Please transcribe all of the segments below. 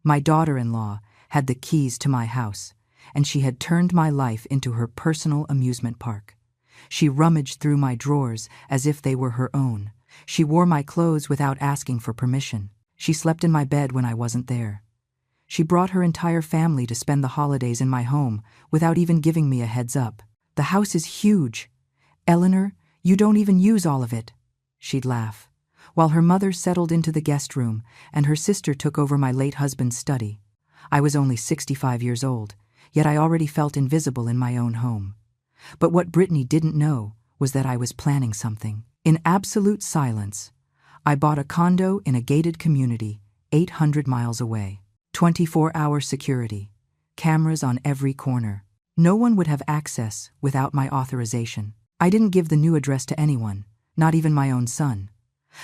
My daughter-in-law had the keys to my house, and she had turned my life into her personal amusement park. She rummaged through my drawers as if they were her own. She wore my clothes without asking for permission. She slept in my bed when I wasn't there. She brought her entire family to spend the holidays in my home without even giving me a heads up. "The house is huge. Eleanor, you don't even use all of it," she'd laugh, while her mother settled into the guest room and her sister took over my late husband's study. I was only 65 years old, yet I already felt invisible in my own home. But what Brittany didn't know was that I was planning something. In absolute silence, I bought a condo in a gated community 800 miles away. 24-hour security, cameras on every corner. No one would have access without my authorization. I didn't give the new address to anyone, not even my own son.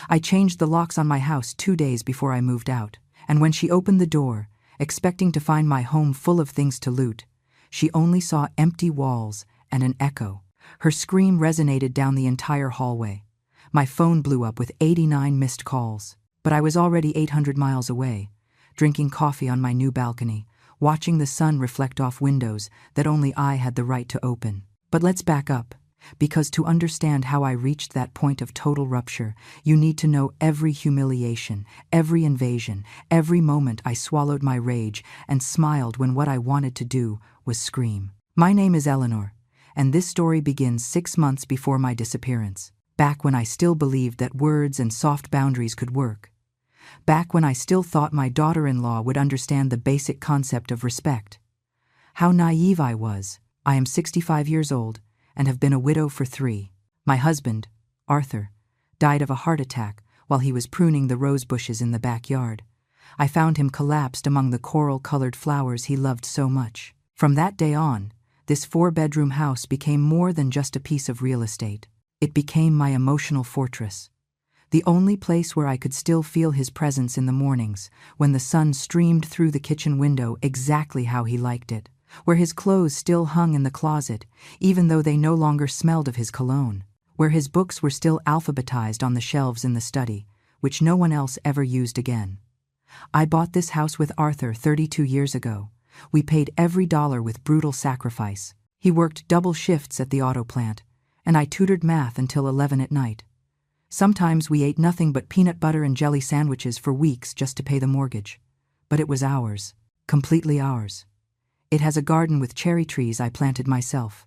I changed the locks on my house 2 days before I moved out, and when she opened the door, expecting to find my home full of things to loot, she only saw empty walls and an echo. Her scream resonated down the entire hallway. My phone blew up with 89 missed calls, but I was already 800 miles away, drinking coffee on my new balcony, watching the sun reflect off windows that only I had the right to open. But let's back up, because to understand how I reached that point of total rupture, you need to know every humiliation, every invasion, every moment I swallowed my rage and smiled when what I wanted to do was scream. My name is Eleanor, and this story begins 6 months before my disappearance, back when I still believed that words and soft boundaries could work. Back when I still thought my daughter-in-law would understand the basic concept of respect. How naive I was. I am 65 years old and have been a widow for 3. My husband, Arthur, died of a heart attack while he was pruning the rose bushes in the backyard. I found him collapsed among the coral-colored flowers he loved so much. From that day on, this 4-bedroom house became more than just a piece of real estate. It became my emotional fortress. The only place where I could still feel his presence in the mornings, when the sun streamed through the kitchen window exactly how he liked it, where his clothes still hung in the closet, even though they no longer smelled of his cologne, where his books were still alphabetized on the shelves in the study, which no one else ever used again. I bought this house with Arthur 32 years ago. We paid every dollar with brutal sacrifice. He worked double shifts at the auto plant, and I tutored math until 11 at night. Sometimes we ate nothing but peanut butter and jelly sandwiches for weeks just to pay the mortgage. But it was ours, completely ours. It has a garden with cherry trees I planted myself.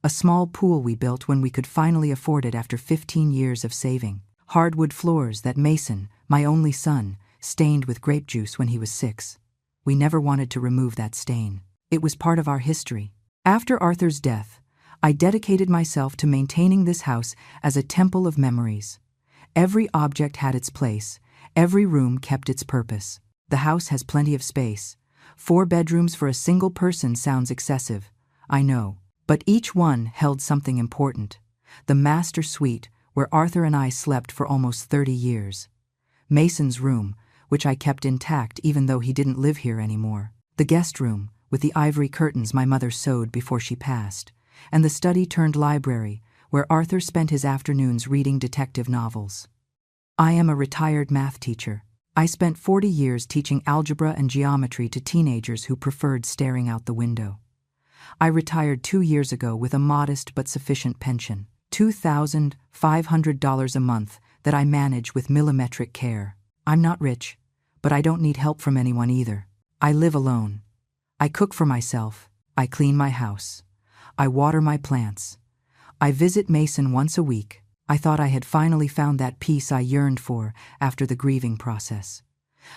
A small pool we built when we could finally afford it after 15 years of saving. Hardwood floors that Mason, my only son, stained with grape juice when he was 6. We never wanted to remove that stain. It was part of our history. After Arthur's death, I dedicated myself to maintaining this house as a temple of memories. Every object had its place, every room kept its purpose. The house has plenty of space. 4 bedrooms for a single person sounds excessive, I know, but each one held something important. The master suite, where Arthur and I slept for almost 30 years. Mason's room, which I kept intact even though he didn't live here anymore. The guest room, with the ivory curtains my mother sewed before she passed. And the study-turned-library, where Arthur spent his afternoons reading detective novels. I am a retired math teacher. I spent 40 years teaching algebra and geometry to teenagers who preferred staring out the window. I retired 2 years ago with a modest but sufficient pension, $2,500 a month that I manage with millimetric care. I'm not rich, but I don't need help from anyone either. I live alone. I cook for myself. I clean my house. I water my plants. I visit Mason once a week. I thought I had finally found that peace I yearned for after the grieving process.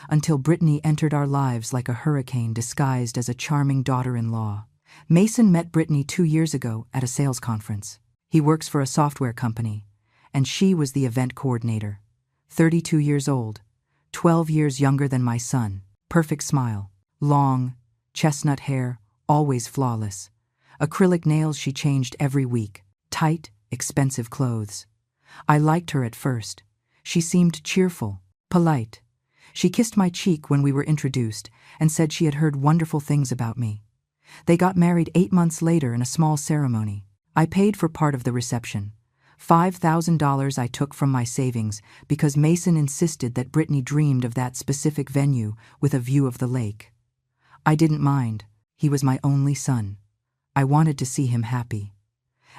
Until Brittany entered our lives like a hurricane disguised as a charming daughter-in-law. Mason met Brittany 2 years ago at a sales conference. He works for a software company, and she was the event coordinator. 32 years old, 12 years younger than my son. Perfect smile, long, chestnut hair, always flawless. Acrylic nails she changed every week. Tight, expensive clothes. I liked her at first. She seemed cheerful, polite. She kissed my cheek when we were introduced and said she had heard wonderful things about me. They got married 8 months later in a small ceremony. I paid for part of the reception, $5,000 I took from my savings because Mason insisted that Brittany dreamed of that specific venue with a view of the lake. I didn't mind. He was my only son. I wanted to see him happy.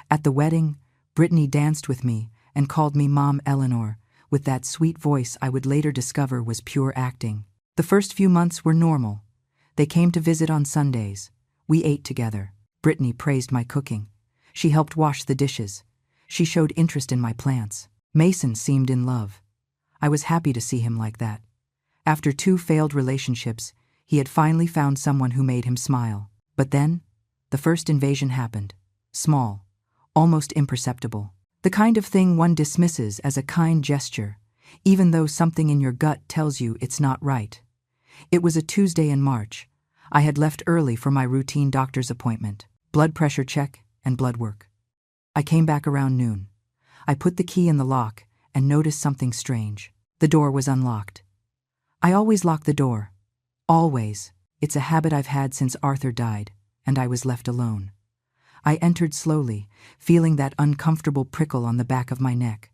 At the wedding, Brittany danced with me and called me Mom Eleanor, with that sweet voice I would later discover was pure acting. The first few months were normal. They came to visit on Sundays. We ate together. Brittany praised my cooking. She helped wash the dishes. She showed interest in my plants. Mason seemed in love. I was happy to see him like that. After 2 failed relationships, he had finally found someone who made him smile. But then, the first invasion happened. Small, almost imperceptible. The kind of thing one dismisses as a kind gesture, even though something in your gut tells you it's not right. It was a Tuesday in March. I had left early for my routine doctor's appointment, blood pressure check and blood work. I came back around noon. I put the key in the lock and noticed something strange. The door was unlocked. I always lock the door. Always. It's a habit I've had since Arthur died, and I was left alone. I entered slowly, feeling that uncomfortable prickle on the back of my neck.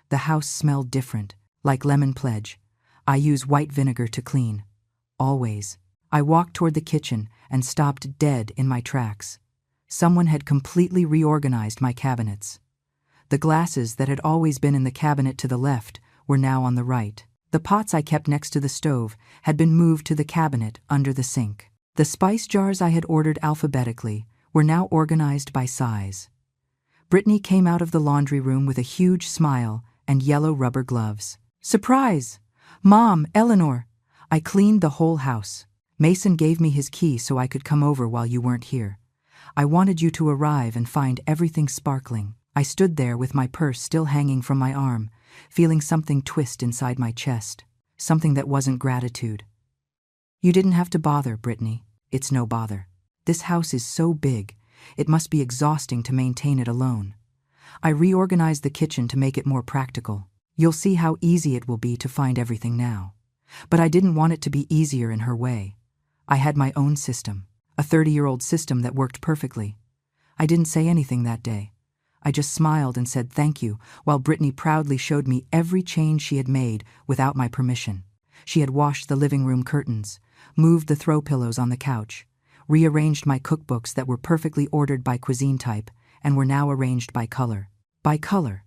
The house smelled different, like lemon pledge. I use white vinegar to clean. Always. I walked toward the kitchen and stopped dead in my tracks. Someone had completely reorganized my cabinets. The glasses that had always been in the cabinet to the left were now on the right. The pots I kept next to the stove had been moved to the cabinet under the sink. The spice jars I had ordered alphabetically were now organized by size. Brittany came out of the laundry room with a huge smile and yellow rubber gloves. Surprise! Mom, Eleanor! I cleaned the whole house. Mason gave me his key so I could come over while you weren't here. I wanted you to arrive and find everything sparkling. I stood there with my purse still hanging from my arm, feeling something twist inside my chest, something that wasn't gratitude. You didn't have to bother, Brittany. It's no bother. This house is so big, it must be exhausting to maintain it alone. I reorganized the kitchen to make it more practical. You'll see how easy it will be to find everything now. But I didn't want it to be easier in her way. I had my own system, a 30-year-old system that worked perfectly. I didn't say anything that day. I just smiled and said thank you, while Brittany proudly showed me every change she had made without my permission. She had washed the living room curtains, moved the throw pillows on the couch, rearranged my cookbooks that were perfectly ordered by cuisine type and were now arranged by color. By color.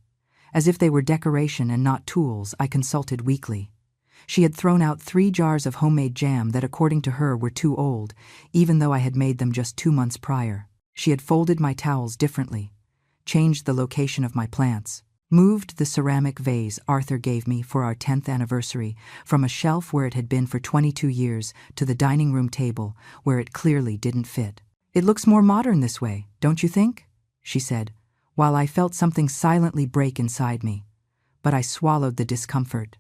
As if they were decoration and not tools, I consulted weekly. She had thrown out 3 jars of homemade jam that according to her were too old, even though I had made them just 2 months prior. She had folded my towels differently, changed the location of my plants, moved the ceramic vase Arthur gave me for our 10th anniversary from a shelf where it had been for 22 years to the dining room table where it clearly didn't fit. It looks more modern this way, don't you think? She said, while I felt something silently break inside me. But I swallowed the discomfort.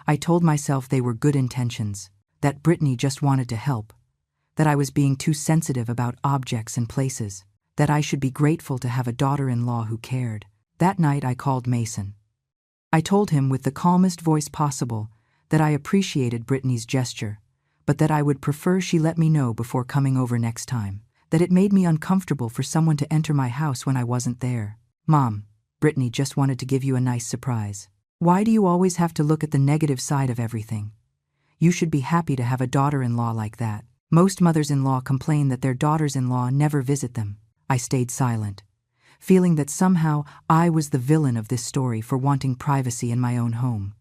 I told myself they were good intentions, that Brittany just wanted to help, that I was being too sensitive about objects and places, that I should be grateful to have a daughter-in-law who cared. That night I called Mason. I told him with the calmest voice possible that I appreciated Brittany's gesture, but that I would prefer she let me know before coming over next time, that it made me uncomfortable for someone to enter my house when I wasn't there. Mom, Brittany just wanted to give you a nice surprise. Why do you always have to look at the negative side of everything? You should be happy to have a daughter-in-law like that. Most mothers-in-law complain that their daughters-in-law never visit them. I stayed silent, feeling that somehow I was the villain of this story for wanting privacy in my own home.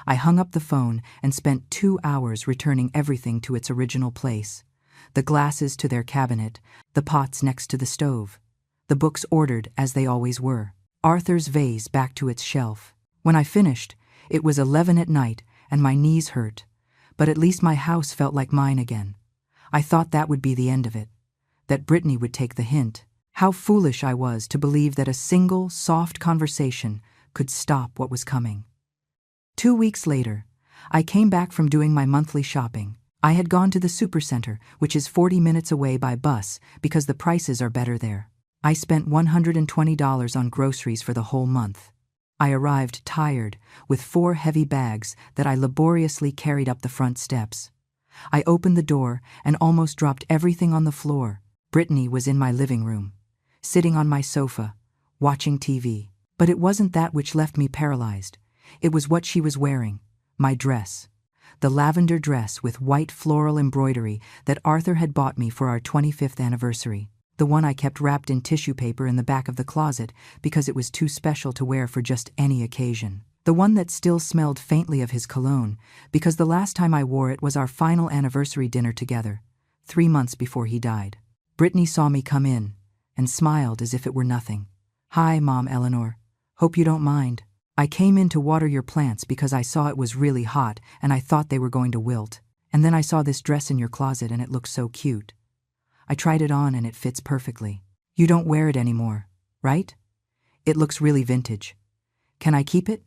I hung up the phone and spent 2 hours returning everything to its original place. The glasses to their cabinet, the pots next to the stove, the books ordered as they always were, Arthur's vase back to its shelf. When I finished, it was 11 at night and my knees hurt, but at least my house felt like mine again. I thought that would be the end of it, that Brittany would take the hint. How foolish I was to believe that a single, soft conversation could stop what was coming. 2 weeks later, I came back from doing my monthly shopping. I had gone to the supercenter, which is 40 minutes away by bus because the prices are better there. I spent $120 on groceries for the whole month. I arrived tired, with 4 heavy bags that I laboriously carried up the front steps. I opened the door and almost dropped everything on the floor. Brittany was in my living room, sitting on my sofa, watching TV. But it wasn't that which left me paralyzed. It was what she was wearing, my dress. The lavender dress with white floral embroidery that Arthur had bought me for our 25th anniversary. The one I kept wrapped in tissue paper in the back of the closet because it was too special to wear for just any occasion. The one that still smelled faintly of his cologne because the last time I wore it was our final anniversary dinner together, 3 months before he died. Brittany saw me come in and smiled as if it were nothing. "Hi, Mom Eleanor. Hope you don't mind. I came in to water your plants because I saw it was really hot and I thought they were going to wilt. And then I saw this dress in your closet and it looked so cute. I tried it on and it fits perfectly. You don't wear it anymore, right? It looks really vintage. Can I keep it?"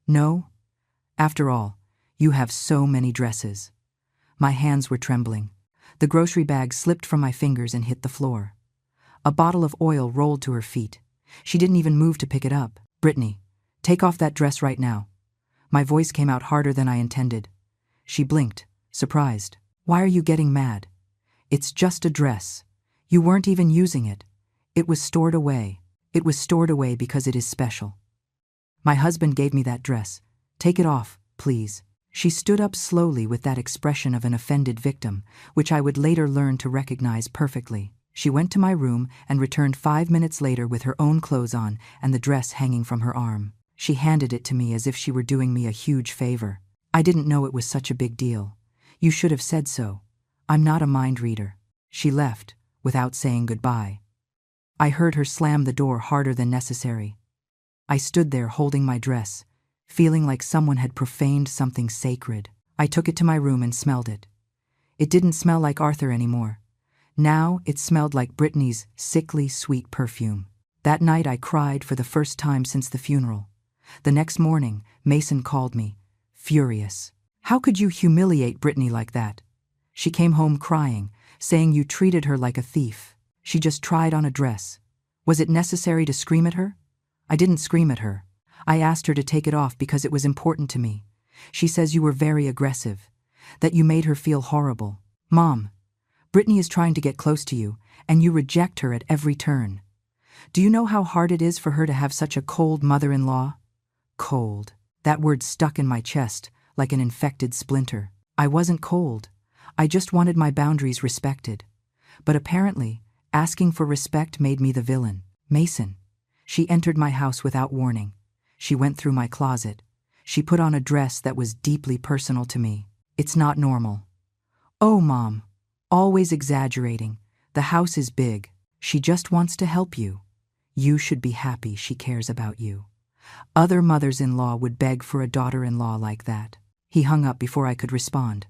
"No. After all, you have so many dresses." My hands were trembling. The grocery bag slipped from my fingers and hit the floor. A bottle of oil rolled to her feet. She didn't even move to pick it up. "Brittany, take off that dress right now." My voice came out harder than I intended. She blinked, surprised. "Why are you getting mad? It's just a dress. You weren't even using it. It was stored away. It was stored away because it is special. My husband gave me that dress. Take it off, please." She stood up slowly with that expression of an offended victim, which I would later learn to recognize perfectly. She went to my room and returned 5 minutes later with her own clothes on and the dress hanging from her arm. She handed it to me as if she were doing me a huge favor. "I didn't know it was such a big deal. You should have said so. I'm not a mind reader." She left, without saying goodbye. I heard her slam the door harder than necessary. I stood there holding my dress, feeling like someone had profaned something sacred. I took it to my room and smelled it. It didn't smell like Arthur anymore. Now it smelled like Brittany's sickly sweet perfume. That night I cried for the first time since the funeral. The next morning, Mason called me, furious. "How could you humiliate Brittany like that? She came home crying, saying you treated her like a thief. She just tried on a dress. Was it necessary to scream at her?" "I didn't scream at her. I asked her to take it off because it was important to me. She says you were very aggressive, that you made her feel horrible. Mom, Brittany is trying to get close to you, and you reject her at every turn. Do you know how hard it is for her to have such a cold mother-in-law?" Cold. That word stuck in my chest like an infected splinter. I wasn't cold. I just wanted my boundaries respected. But apparently, asking for respect made me the villain. Mason. She entered my house without warning. She went through my closet. She put on a dress that was deeply personal to me. "It's not normal." "Oh, Mom. Always exaggerating. The house is big. She just wants to help you. You should be happy she cares about you. Other mothers-in-law would beg for a daughter-in-law like that." He hung up before I could respond.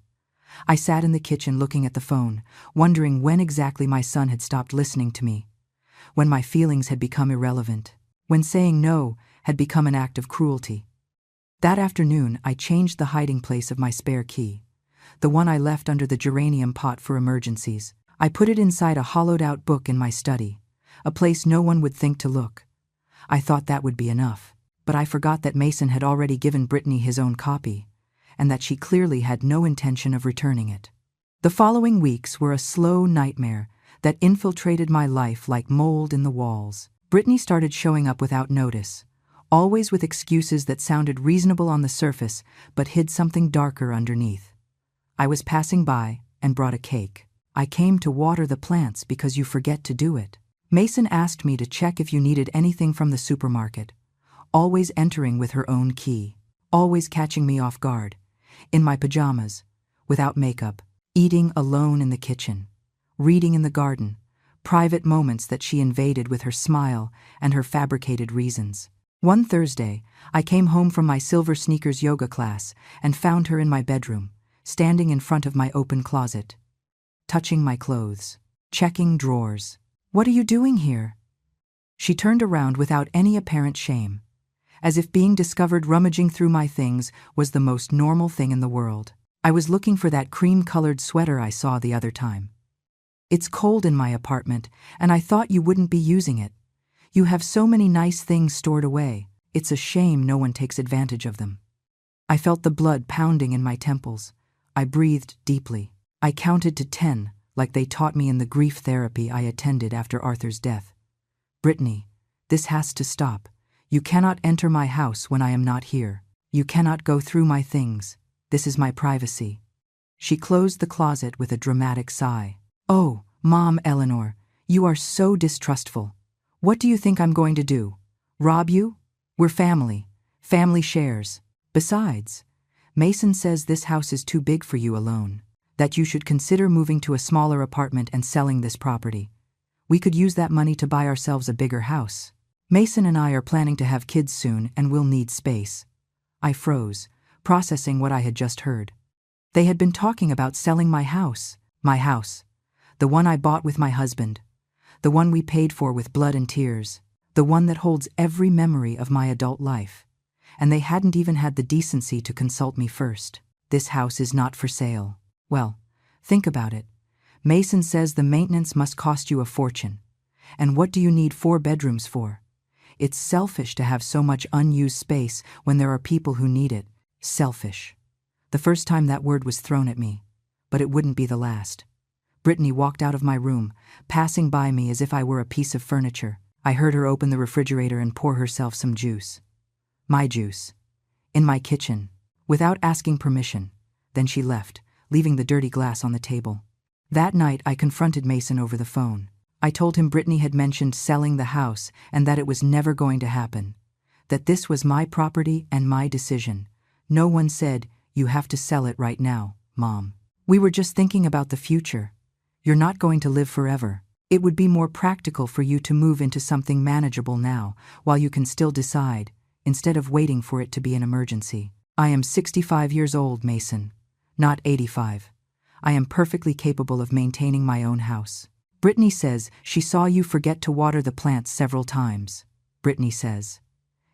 I sat in the kitchen looking at the phone, wondering when exactly my son had stopped listening to me, when my feelings had become irrelevant, when saying no had become an act of cruelty. That afternoon, I changed the hiding place of my spare key, the one I left under the geranium pot for emergencies. I put it inside a hollowed-out book in my study, a place no one would think to look. I thought that would be enough, but I forgot that Mason had already given Brittany his own copy, and that she clearly had no intention of returning it. The following weeks were a slow nightmare that infiltrated my life like mold in the walls. Brittany started showing up without notice, always with excuses that sounded reasonable on the surface but hid something darker underneath. I was passing by and brought a cake. "I came to water the plants because you forget to do it." Mason asked me to check if you needed anything from the supermarket, always entering with her own key, always catching me off guard, in my pajamas, without makeup, eating alone in the kitchen, reading in the garden, private moments that she invaded with her smile and her fabricated reasons. One Thursday, I came home from my silver sneakers yoga class and found her in my bedroom, standing in front of my open closet, touching my clothes, checking drawers. "What are you doing here?" She turned around without any apparent shame, as if being discovered rummaging through my things was the most normal thing in the world. "I was looking for that cream-colored sweater I saw the other time. It's cold in my apartment, and I thought you wouldn't be using it. You have so many nice things stored away. It's a shame no one takes advantage of them." I felt the blood pounding in my temples. I breathed deeply. I counted to 10, like they taught me in the grief therapy I attended after Arthur's death. "Brittany, this has to stop. You cannot enter my house when I am not here. You cannot go through my things. This is my privacy." She closed the closet with a dramatic sigh. "Oh, Mom Eleanor, you are so distrustful. What do you think I'm going to do? Rob you? We're family. Family shares. Besides, Mason says this house is too big for you alone, that you should consider moving to a smaller apartment and selling this property. We could use that money to buy ourselves a bigger house. Mason and I are planning to have kids soon and will need space." I froze, processing what I had just heard. They had been talking about selling my house, the one I bought with my husband, the one we paid for with blood and tears, the one that holds every memory of my adult life. And they hadn't even had the decency to consult me first. This house is not for sale. Well, think about it. Mason says the maintenance must cost you a fortune. And what do you need 4 bedrooms for? It's selfish to have so much unused space when there are people who need it. Selfish. The first time that word was thrown at me, but it wouldn't be the last. Brittany walked out of my room, passing by me as if I were a piece of furniture. I heard her open the refrigerator and pour herself some juice. My juice. In my kitchen, without asking permission. Then she left, leaving the dirty glass on the table. That night I confronted Mason over the phone. I told him Brittany had mentioned selling the house and that it was never going to happen. That this was my property and my decision. No one said, "You have to sell it right now, Mom. We were just thinking about the future. You're not going to live forever. It would be more practical for you to move into something manageable now, while you can still decide, instead of waiting for it to be an emergency. I am 65 years old, Mason, not 85. I am perfectly capable of maintaining my own house. Brittany says she saw you forget to water the plants several times. Brittany says.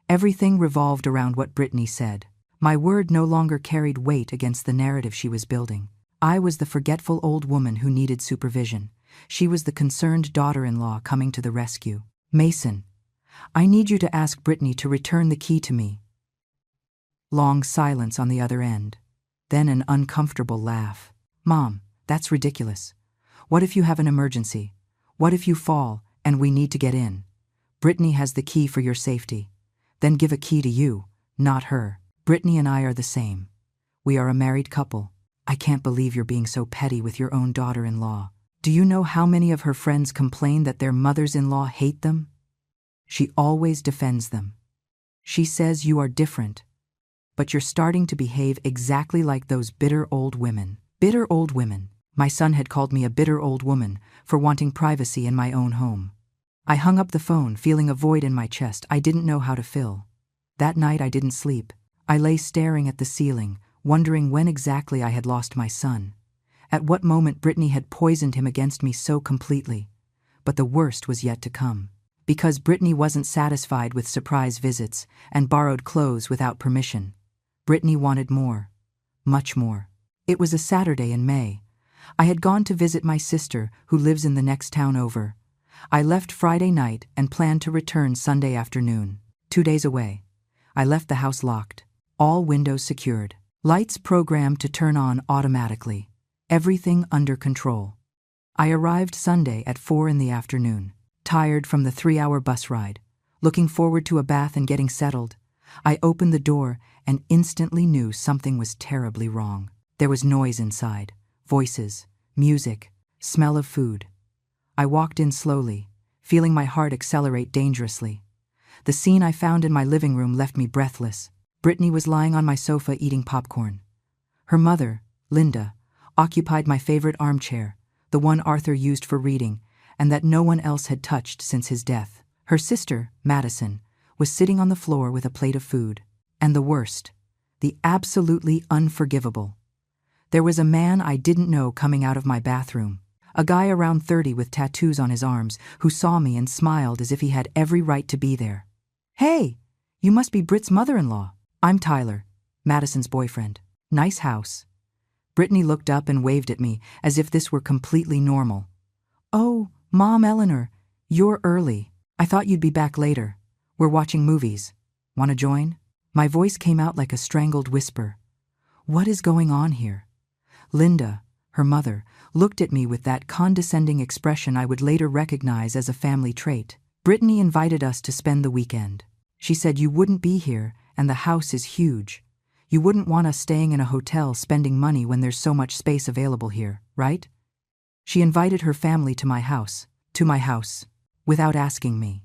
Everything revolved around what Brittany said. My word no longer carried weight against the narrative she was building. I was the forgetful old woman who needed supervision. She was the concerned daughter-in-law coming to the rescue. Mason, I need you to ask Brittany to return the key to me. Long silence on the other end. Then an uncomfortable laugh. Mom, that's ridiculous. What if you have an emergency? What if you fall and we need to get in? Brittany has the key for your safety. Then give a key to you, not her. Brittany and I are the same. We are a married couple. I can't believe you're being so petty with your own daughter-in-law. Do you know how many of her friends complain that their mothers-in-law hate them? She always defends them. She says you are different. But you're starting to behave exactly like those bitter old women. Bitter old women. My son had called me a bitter old woman for wanting privacy in my own home. I hung up the phone, feeling a void in my chest I didn't know how to fill. That night I didn't sleep. I lay staring at the ceiling, wondering when exactly I had lost my son. At what moment Brittany had poisoned him against me so completely. But the worst was yet to come. Because Brittany wasn't satisfied with surprise visits and borrowed clothes without permission. Brittany wanted more. Much more. It was a Saturday in May. I had gone to visit my sister, who lives in the next town over. I left Friday night and planned to return Sunday afternoon. 2 days away. I left the house locked. All windows secured. Lights programmed to turn on automatically. Everything under control. I arrived Sunday at 4 in the afternoon. Tired from the 3-hour bus ride. Looking forward to a bath and getting settled. I opened the door and instantly knew something was terribly wrong. There was noise inside. Voices, music, smell of food. I walked in slowly, feeling my heart accelerate dangerously. The scene I found in my living room left me breathless. Brittany was lying on my sofa eating popcorn. Her mother, Linda, occupied my favorite armchair, the one Arthur used for reading, and that no one else had touched since his death. Her sister, Madison, was sitting on the floor with a plate of food. And the worst, the absolutely unforgivable. There was a man I didn't know coming out of my bathroom. A guy around 30 with tattoos on his arms who saw me and smiled as if he had every right to be there. Hey, you must be Britt's mother-in-law. I'm Tyler, Madison's boyfriend. Nice house. Brittany looked up and waved at me as if this were completely normal. Oh, Mom Eleanor, you're early. I thought you'd be back later. We're watching movies. Want to join? My voice came out like a strangled whisper. What is going on here? Linda, her mother, looked at me with that condescending expression I would later recognize as a family trait. Brittany invited us to spend the weekend. She said you wouldn't be here, and the house is huge. You wouldn't want us staying in a hotel spending money when there's so much space available here, right? She invited her family to my house, without asking me,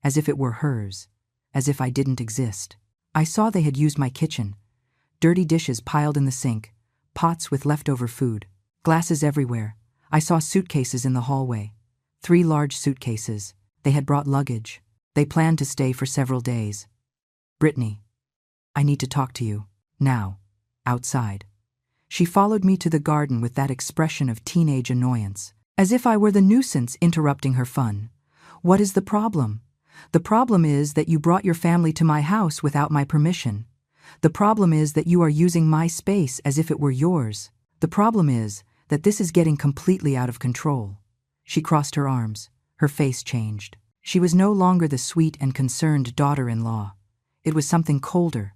as if it were hers, as if I didn't exist. I saw they had used my kitchen. Dirty dishes piled in the sink, pots with leftover food, glasses everywhere. I saw suitcases in the hallway. 3 large suitcases. They had brought luggage. They planned to stay for several days. Brittany, I need to talk to you. Now. Outside. She followed me to the garden with that expression of teenage annoyance, as if I were the nuisance interrupting her fun. What is the problem? The problem is that you brought your family to my house without my permission. The problem is that you are using my space as if it were yours. The problem is that this is getting completely out of control. She crossed her arms. Her face changed. She was no longer the sweet and concerned daughter-in-law. It was something colder,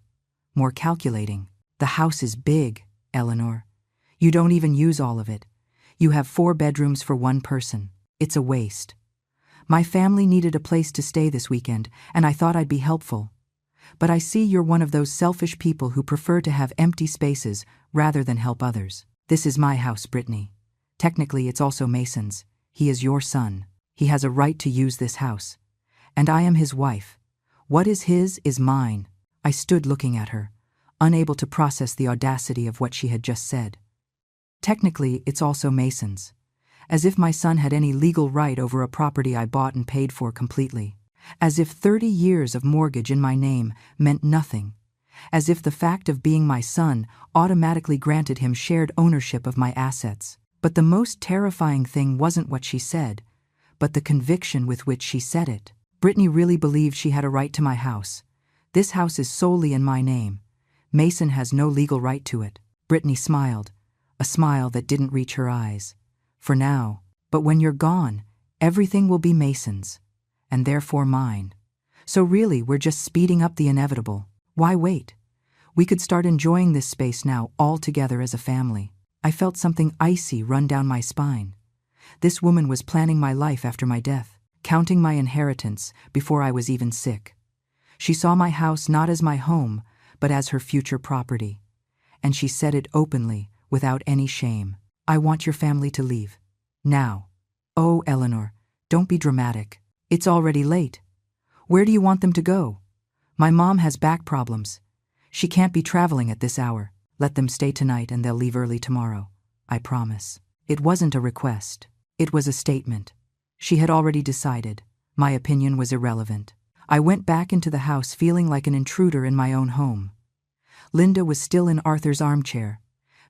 more calculating. The house is big, Eleanor. You don't even use all of it. You have 4 bedrooms for 1 person. It's a waste. My family needed a place to stay this weekend, and I thought I'd be helpful. But I see you're one of those selfish people who prefer to have empty spaces rather than help others. This is my house, Brittany. Technically, it's also Mason's. He is your son. He has a right to use this house. And I am his wife. What is his is mine. I stood looking at her, unable to process the audacity of what she had just said. Technically, it's also Mason's. As if my son had any legal right over a property I bought and paid for completely. As if 30 years of mortgage in my name meant nothing. As if the fact of being my son automatically granted him shared ownership of my assets. But the most terrifying thing wasn't what she said, but the conviction with which she said it. Brittany really believed she had a right to my house. This house is solely in my name. Mason has no legal right to it. Brittany smiled, a smile that didn't reach her eyes. For now, but when you're gone, everything will be Mason's, and therefore mine. So really, we're just speeding up the inevitable. Why wait? We could start enjoying this space now all together as a family. I felt something icy run down my spine. This woman was planning my life after my death, counting my inheritance before I was even sick. She saw my house not as my home, but as her future property. And she said it openly, without any shame. I want your family to leave. Now. Oh, Eleanor, don't be dramatic. It's already late. Where do you want them to go? My mom has back problems. She can't be traveling at this hour. Let them stay tonight and they'll leave early tomorrow. I promise. It wasn't a request. It was a statement. She had already decided. My opinion was irrelevant. I went back into the house feeling like an intruder in my own home. Linda was still in Arthur's armchair.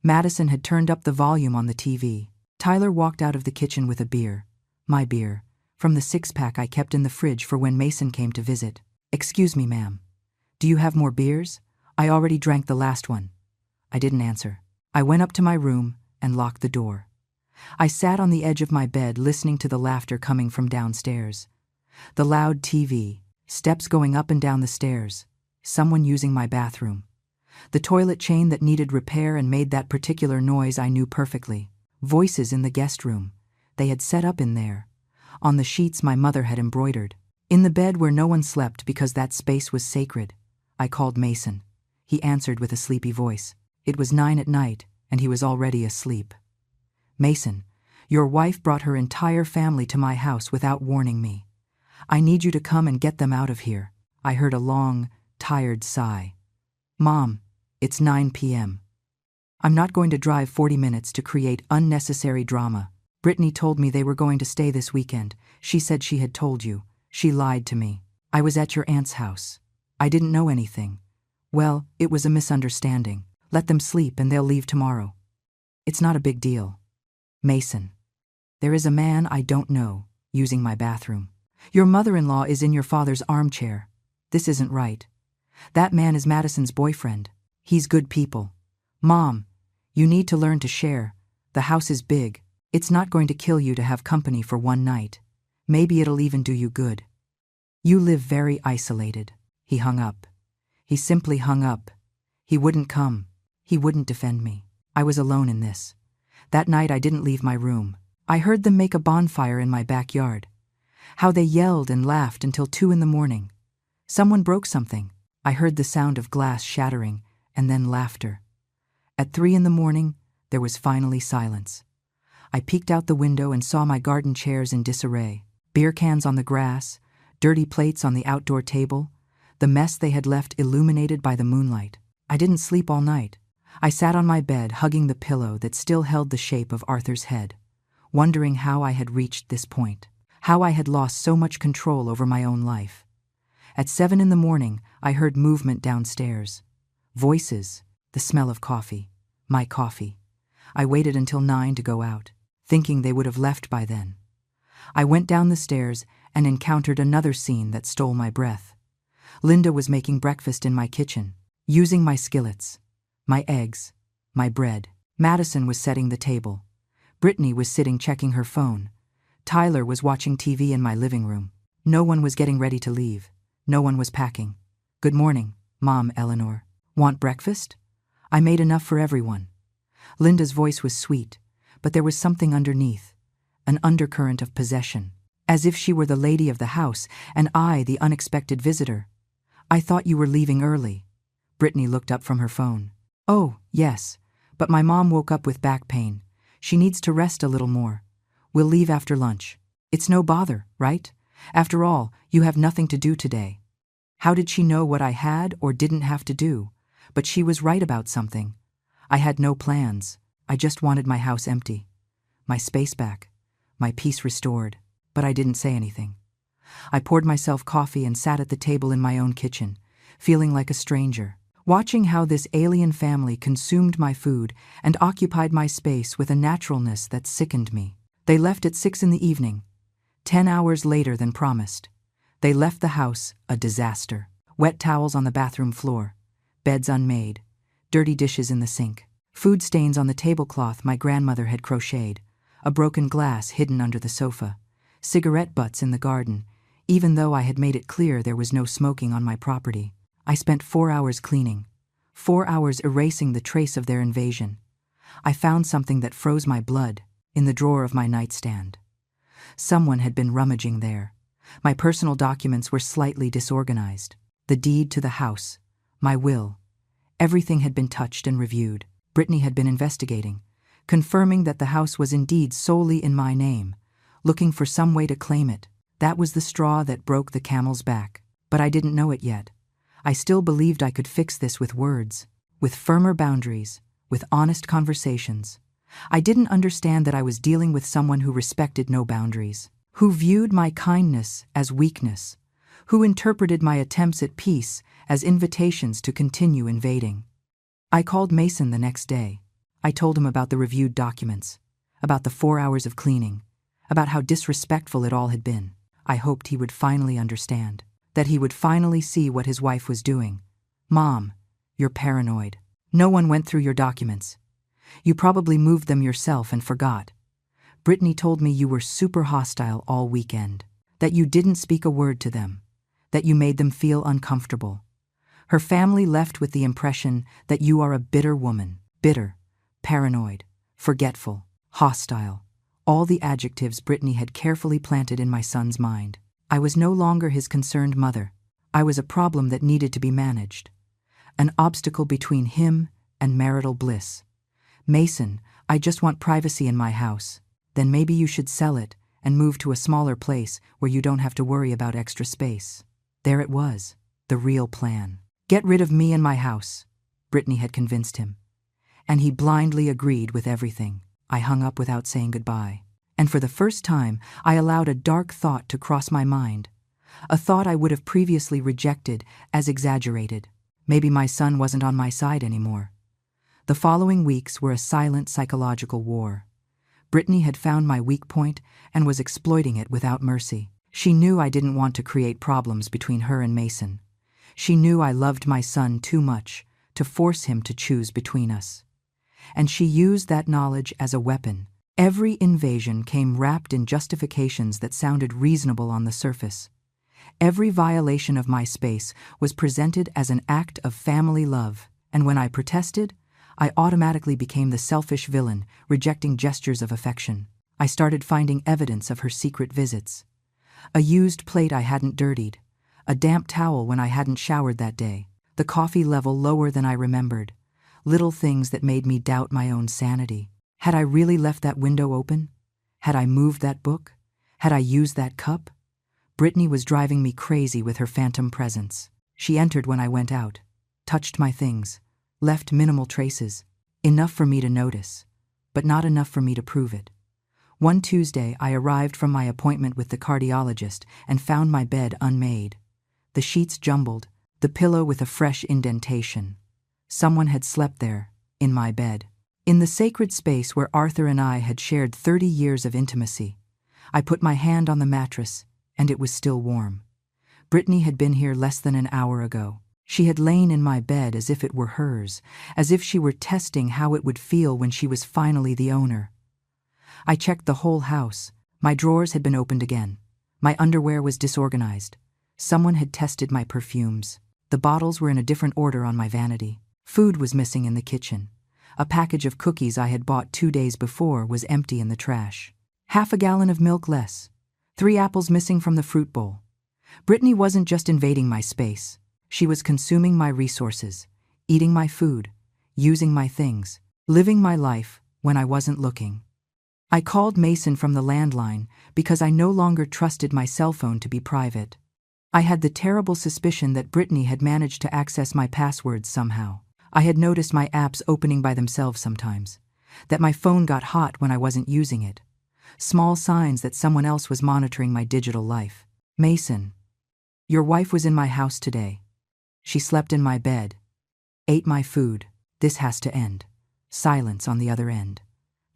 Madison had turned up the volume on the TV. Tyler walked out of the kitchen with a beer. My beer. From the 6-pack I kept in the fridge for when Mason came to visit. Excuse me, ma'am. Do you have more beers? I already drank the last one. I didn't answer. I went up to my room and locked the door. I sat on the edge of my bed listening to the laughter coming from downstairs. The loud TV, steps going up and down the stairs, someone using my bathroom. The toilet chain that needed repair and made that particular noise I knew perfectly. Voices in the guest room. They had set up in there. On the sheets my mother had embroidered. In the bed where no one slept because that space was sacred. I called Mason. He answered with a sleepy voice. It was 9 at night, and he was already asleep. Mason, your wife brought her entire family to my house without warning me. I need you to come and get them out of here. I heard a long, tired sigh. Mom, it's 9 p.m. I'm not going to drive 40 minutes to create unnecessary drama. Brittany told me they were going to stay this weekend. She said she had told you. She lied to me. I was at your aunt's house. I didn't know anything. Well, it was a misunderstanding. Let them sleep and they'll leave tomorrow. It's not a big deal. Mason. There is a man I don't know, using my bathroom. Your mother-in-law is in your father's armchair. This isn't right. That man is Madison's boyfriend. He's good people. Mom, you need to learn to share. The house is big. It's not going to kill you to have company for one night. Maybe it'll even do you good. You live very isolated. He hung up. He simply hung up. He wouldn't come. He wouldn't defend me. I was alone in this. That night I didn't leave my room. I heard them make a bonfire in my backyard. How they yelled and laughed until 2 in the morning. Someone broke something. I heard the sound of glass shattering, and then laughter. At 3 in the morning, there was finally silence. I peeked out the window and saw my garden chairs in disarray. Beer cans on the grass, dirty plates on the outdoor table, the mess they had left illuminated by the moonlight. I didn't sleep all night. I sat on my bed hugging the pillow that still held the shape of Arthur's head, wondering how I had reached this point, how I had lost so much control over my own life. At 7 in the morning, I heard movement downstairs. Voices, the smell of coffee, my coffee. I waited until 9 to go out, thinking they would have left by then. I went down the stairs and encountered another scene that stole my breath. Linda was making breakfast in my kitchen, using my skillets, my eggs, my bread. Madison was setting the table. Brittany was sitting checking her phone. Tyler was watching TV in my living room. No one was getting ready to leave. No one was packing. "Good morning, Mom, Eleanor. Want breakfast? I made enough for everyone." Linda's voice was sweet, but there was something underneath, an undercurrent of possession, as if she were the lady of the house and I the unexpected visitor. "I thought you were leaving early." Brittany looked up from her phone. "Oh, yes, but my mom woke up with back pain. She needs to rest a little more. We'll leave after lunch. It's no bother, right? After all, you have nothing to do today." How did she know what I had or didn't have to do? But she was right about something. I had no plans. I just wanted my house empty, my space back, my peace restored. But I didn't say anything. I poured myself coffee and sat at the table in my own kitchen, feeling like a stranger, watching how this alien family consumed my food and occupied my space with a naturalness that sickened me. They left at 6 in the evening, 10 hours later than promised. They left the house a disaster. Wet towels on the bathroom floor, beds unmade, dirty dishes in the sink, food stains on the tablecloth my grandmother had crocheted, a broken glass hidden under the sofa, cigarette butts in the garden, even though I had made it clear there was no smoking on my property. I spent 4 hours cleaning, 4 hours erasing the trace of their invasion. I found something that froze my blood in the drawer of my nightstand. Someone had been rummaging there. My personal documents were slightly disorganized. The deed to the house, my will, everything had been touched and reviewed. Brittany had been investigating, confirming that the house was indeed solely in my name, looking for some way to claim it. That was the straw that broke the camel's back. But I didn't know it yet. I still believed I could fix this with words, with firmer boundaries, with honest conversations. I didn't understand that I was dealing with someone who respected no boundaries, who viewed my kindness as weakness, who interpreted my attempts at peace as invitations to continue invading. I called Mason the next day. I told him about the reviewed documents, about the 4 hours of cleaning, about how disrespectful it all had been. I hoped he would finally understand, that he would finally see what his wife was doing. "Mom, you're paranoid. No one went through your documents. You probably moved them yourself and forgot. Brittany told me you were super hostile all weekend, that you didn't speak a word to them, that you made them feel uncomfortable. Her family left with the impression that you are a bitter woman, bitter, paranoid, forgetful, hostile, all the adjectives Brittany had carefully planted in my son's mind. I was no longer his concerned mother. I was a problem that needed to be managed, an obstacle between him and marital bliss. Mason, I just want privacy in my house. Then maybe you should sell it and move to a smaller place where you don't have to worry about extra space." There it was, the real plan. Get rid of me and my house, Brittany had convinced him. And he blindly agreed with everything. I hung up without saying goodbye. And for the first time, I allowed a dark thought to cross my mind. A thought I would have previously rejected as exaggerated. Maybe my son wasn't on my side anymore. The following weeks were a silent psychological war. Brittany had found my weak point and was exploiting it without mercy. She knew I didn't want to create problems between her and Mason. She knew I loved my son too much to force him to choose between us. And she used that knowledge as a weapon. Every invasion came wrapped in justifications that sounded reasonable on the surface. Every violation of my space was presented as an act of family love, and when I protested, I automatically became the selfish villain, rejecting gestures of affection. I started finding evidence of her secret visits. A used plate I hadn't dirtied, A damp towel when I hadn't showered that day. The coffee level lower than I remembered. Little things that made me doubt my own sanity. Had I really left that window open? Had I moved that book? Had I used that cup? Brittany was driving me crazy with her phantom presence. She entered when I went out, touched my things, left minimal traces, enough for me to notice, but not enough for me to prove it. One Tuesday, I arrived from my appointment with the cardiologist and found my bed unmade. The sheets jumbled, the pillow with a fresh indentation. Someone had slept there, in my bed. In the sacred space where Arthur and I had shared 30 years of intimacy. I put my hand on the mattress, and it was still warm. Brittany had been here less than an hour ago. She had lain in my bed as if it were hers, as if she were testing how it would feel when she was finally the owner. I checked the whole house. My drawers had been opened again. My underwear was disorganized. Someone had tested my perfumes. The bottles were in a different order on my vanity. Food was missing in the kitchen. A package of cookies I had bought 2 days before was empty in the trash. Half a gallon of milk less. 3 apples missing from the fruit bowl. Brittany wasn't just invading my space. She was consuming my resources, eating my food, using my things, living my life when I wasn't looking. I called Mason from the landline because I no longer trusted my cell phone to be private. I had the terrible suspicion that Brittany had managed to access my passwords somehow. I had noticed my apps opening by themselves sometimes, that my phone got hot when I wasn't using it. Small signs that someone else was monitoring my digital life. Mason, your wife was in my house today. She slept in my bed, ate my food. This has to end. Silence on the other end.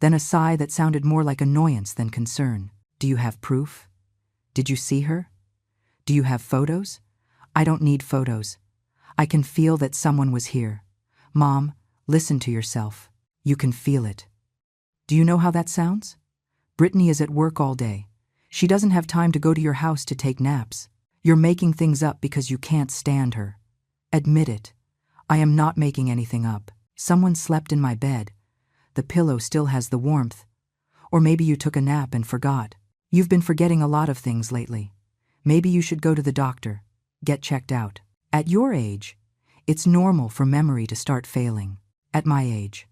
Then a sigh that sounded more like annoyance than concern. Do you have proof? Did you see her? Do you have photos? I don't need photos. I can feel that someone was here. Mom, listen to yourself. You can feel it. Do you know how that sounds? Brittany is at work all day. She doesn't have time to go to your house to take naps. You're making things up because you can't stand her. Admit it. I am not making anything up. Someone slept in my bed. The pillow still has the warmth. Or maybe you took a nap and forgot. You've been forgetting a lot of things lately. Maybe you should go to the doctor. Get checked out. At your age, it's normal for memory to start failing. At my age,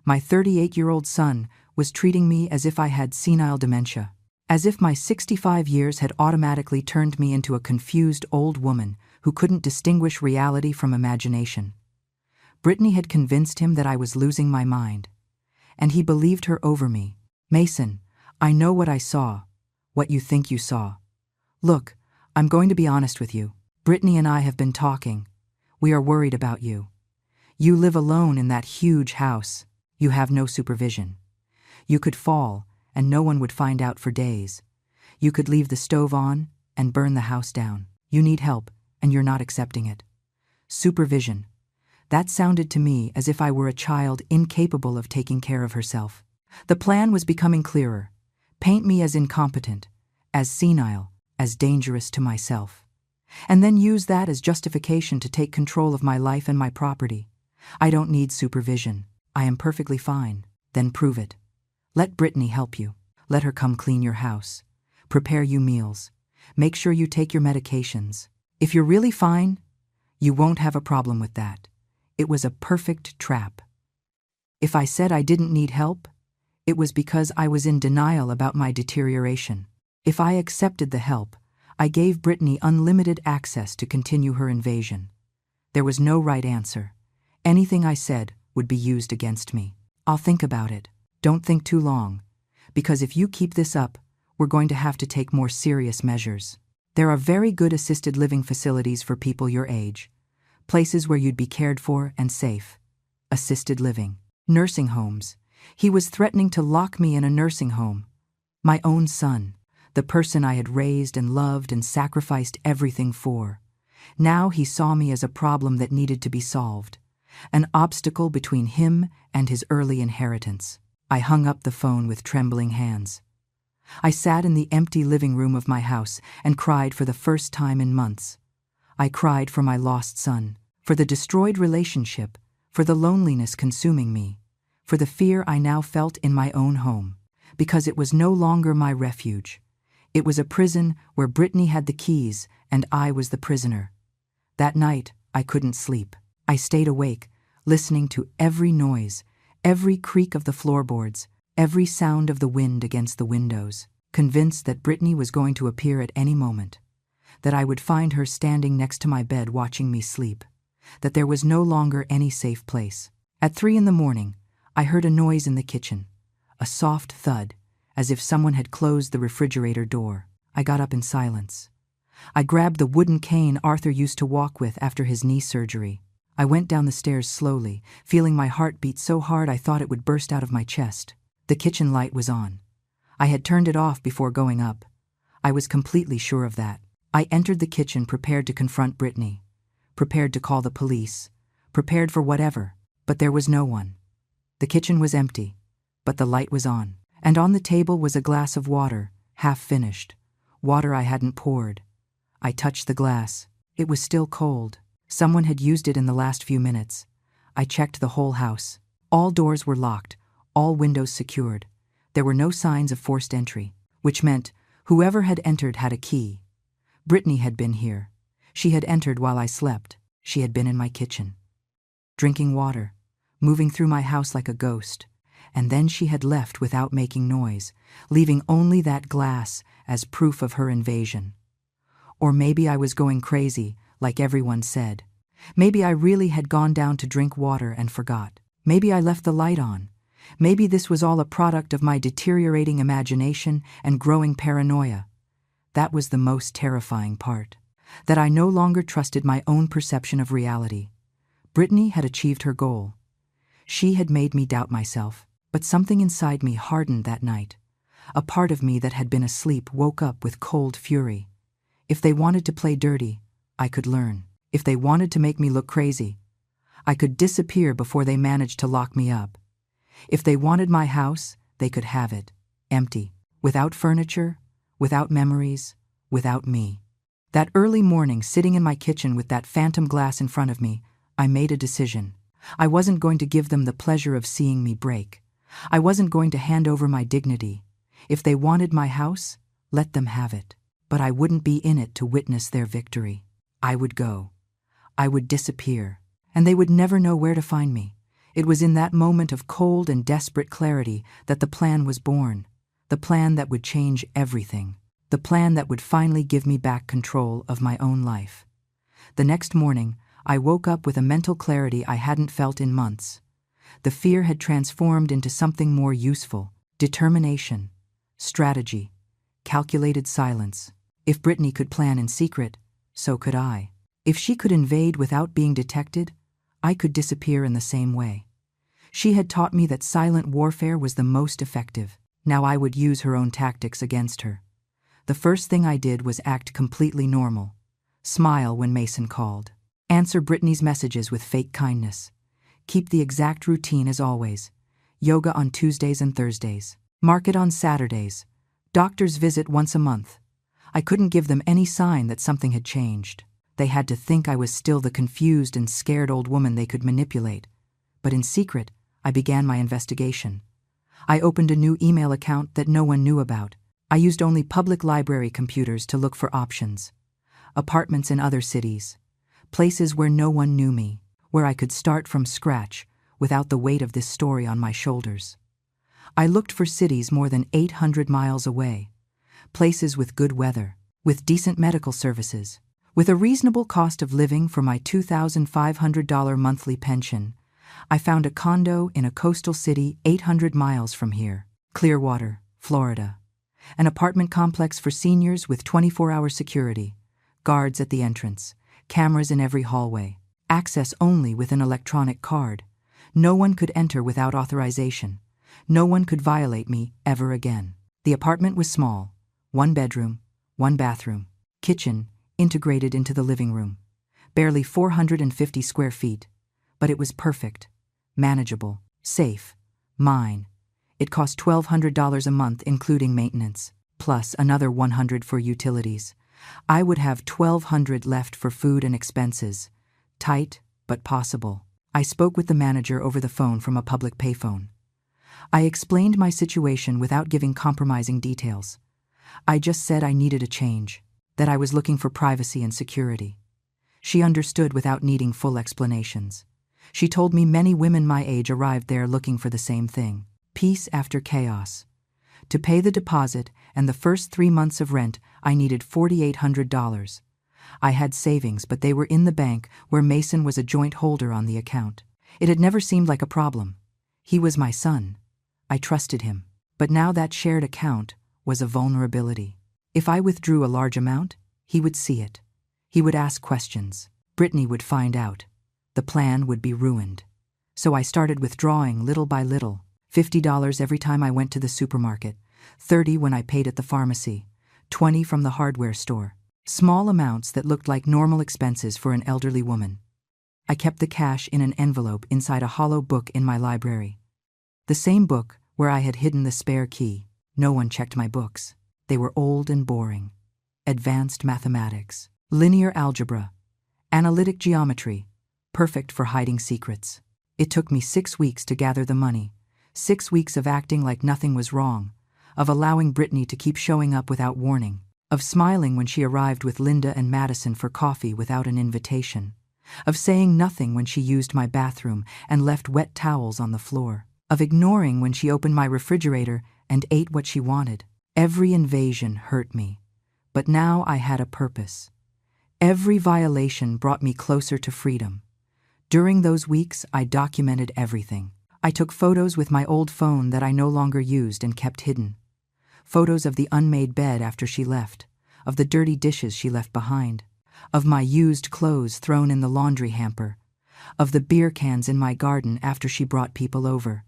my 38-year-old son was treating me as if I had senile dementia, as if my 65 years had automatically turned me into a confused old woman who couldn't distinguish reality from imagination. Brittany had convinced him that I was losing my mind, and he believed her over me. Mason, I know what I saw, what you think you saw. Look, I'm going to be honest with you. Brittany and I have been talking. We are worried about you. You live alone in that huge house. You have no supervision. You could fall, and no one would find out for days. You could leave the stove on and burn the house down. You need help, and you're not accepting it. Supervision. That sounded to me as if I were a child incapable of taking care of herself. The plan was becoming clearer. Paint me as incompetent, as senile, as dangerous to myself. And then use that as justification to take control of my life and my property. I don't need supervision. I am perfectly fine. Then prove it. Let Brittany help you. Let her come clean your house. Prepare you meals. Make sure you take your medications. If you're really fine, you won't have a problem with that. It was a perfect trap. If I said I didn't need help, it was because I was in denial about my deterioration. If I accepted the help, I gave Brittany unlimited access to continue her invasion. There was no right answer. Anything I said would be used against me. I'll think about it. Don't think too long, because if you keep this up, we're going to have to take more serious measures. There are very good assisted living facilities for people your age, places where you'd be cared for and safe. Assisted living. Nursing homes. He was threatening to lock me in a nursing home. My own son, the person I had raised and loved and sacrificed everything for. Now he saw me as a problem that needed to be solved, an obstacle between him and his early inheritance. I hung up the phone with trembling hands. I sat in the empty living room of my house and cried for the first time in months. I cried for my lost son, for the destroyed relationship, for the loneliness consuming me, for the fear I now felt in my own home, because it was no longer my refuge. It was a prison where Brittany had the keys and I was the prisoner. That night, I couldn't sleep. I stayed awake, listening to every noise, every creak of the floorboards, every sound of the wind against the windows, convinced that Brittany was going to appear at any moment, that I would find her standing next to my bed watching me sleep, that there was no longer any safe place. At 3 a.m, I heard a noise in the kitchen, a soft thud, as if someone had closed the refrigerator door. I got up in silence. I grabbed the wooden cane Arthur used to walk with after his knee surgery. I went down the stairs slowly, feeling my heart beat so hard I thought it would burst out of my chest. The kitchen light was on. I had turned it off before going up. I was completely sure of that. I entered the kitchen prepared to confront Brittany, prepared to call the police, prepared for whatever, but there was no one. The kitchen was empty, but the light was on, and on the table was a glass of water, half finished, water I hadn't poured. I touched the glass. It was still cold. Someone had used it in the last few minutes. I checked the whole house. All doors were locked, all windows secured. There were no signs of forced entry, which meant whoever had entered had a key. Brittany had been here. She had entered while I slept. She had been in my kitchen, drinking water, moving through my house like a ghost, and then she had left without making noise, leaving only that glass as proof of her invasion. Or maybe I was going crazy, like everyone said. Maybe I really had gone down to drink water and forgot. Maybe I left the light on. Maybe this was all a product of my deteriorating imagination and growing paranoia. That was the most terrifying part, that I no longer trusted my own perception of reality. Brittany had achieved her goal. She had made me doubt myself, but something inside me hardened that night. A part of me that had been asleep woke up with cold fury. If they wanted to play dirty, I could learn. If they wanted to make me look crazy, I could disappear before they managed to lock me up. If they wanted my house, they could have it, empty, without furniture, without memories, without me. That early morning, sitting in my kitchen with that phantom glass in front of me, I made a decision. I wasn't going to give them the pleasure of seeing me break. I wasn't going to hand over my dignity. If they wanted my house, let them have it. But I wouldn't be in it to witness their victory. I would go. I would disappear, and they would never know where to find me. It was in that moment of cold and desperate clarity that the plan was born, the plan that would change everything, the plan that would finally give me back control of my own life. The next morning, I woke up with a mental clarity I hadn't felt in months. The fear had transformed into something more useful: determination, strategy, calculated silence. If Brittany could plan in secret, so could I. If she could invade without being detected, I could disappear in the same way. She had taught me that silent warfare was the most effective. Now I would use her own tactics against her. The first thing I did was act completely normal. Smile when Mason called. Answer Brittany's messages with fake kindness. Keep the exact routine as always. Yoga on Tuesdays and Thursdays. Market on Saturdays. Doctor's visit once a month. I couldn't give them any sign that something had changed. They had to think I was still the confused and scared old woman they could manipulate. But in secret, I began my investigation. I opened a new email account that no one knew about. I used only public library computers to look for options. Apartments in other cities. Places where no one knew me, where I could start from scratch without the weight of this story on my shoulders. I looked for cities more than 800 miles away. Places with good weather, with decent medical services, with a reasonable cost of living for my $2,500 monthly pension. I found a condo in a coastal city 800 miles from here, Clearwater, Florida. An apartment complex for seniors with 24-hour security, guards at the entrance, cameras in every hallway, access only with an electronic card. No one could enter without authorization. No one could violate me ever again. The apartment was small. 1 bedroom, 1 bathroom, kitchen integrated into the living room. Barely 450 square feet, but it was perfect, manageable, safe, mine. It cost $1,200 a month including maintenance, plus another $100 for utilities. I would have $1,200 left for food and expenses. Tight, but possible. I spoke with the manager over the phone from a public payphone. I explained my situation without giving compromising details. I just said I needed a change, that I was looking for privacy and security. She understood without needing full explanations. She told me many women my age arrived there looking for the same thing: peace after chaos. To pay the deposit and the first 3 months of rent, I needed $4,800. I had savings, but they were in the bank where Mason was a joint holder on the account. It had never seemed like a problem. He was my son. I trusted him. But now that shared account was a vulnerability. If I withdrew a large amount, he would see it. He would ask questions. Brittany would find out. The plan would be ruined. So I started withdrawing little by little. $50 every time I went to the supermarket, $30 when I paid at the pharmacy, $20 from the hardware store. Small amounts that looked like normal expenses for an elderly woman. I kept the cash in an envelope inside a hollow book in my library. The same book where I had hidden the spare key. No one checked my books. They were old and boring. Advanced mathematics, linear algebra, analytic geometry, perfect for hiding secrets. It took me 6 weeks to gather the money, 6 weeks of acting like nothing was wrong, of allowing Brittany to keep showing up without warning, of smiling when she arrived with Linda and Madison for coffee without an invitation, of saying nothing when she used my bathroom and left wet towels on the floor, of ignoring when she opened my refrigerator and ate what she wanted. Every invasion hurt me, but now I had a purpose. Every violation brought me closer to freedom. During those weeks, I documented everything. I took photos with my old phone that I no longer used and kept hidden. Photos of the unmade bed after she left, of the dirty dishes she left behind, of my used clothes thrown in the laundry hamper, of the beer cans in my garden after she brought people over.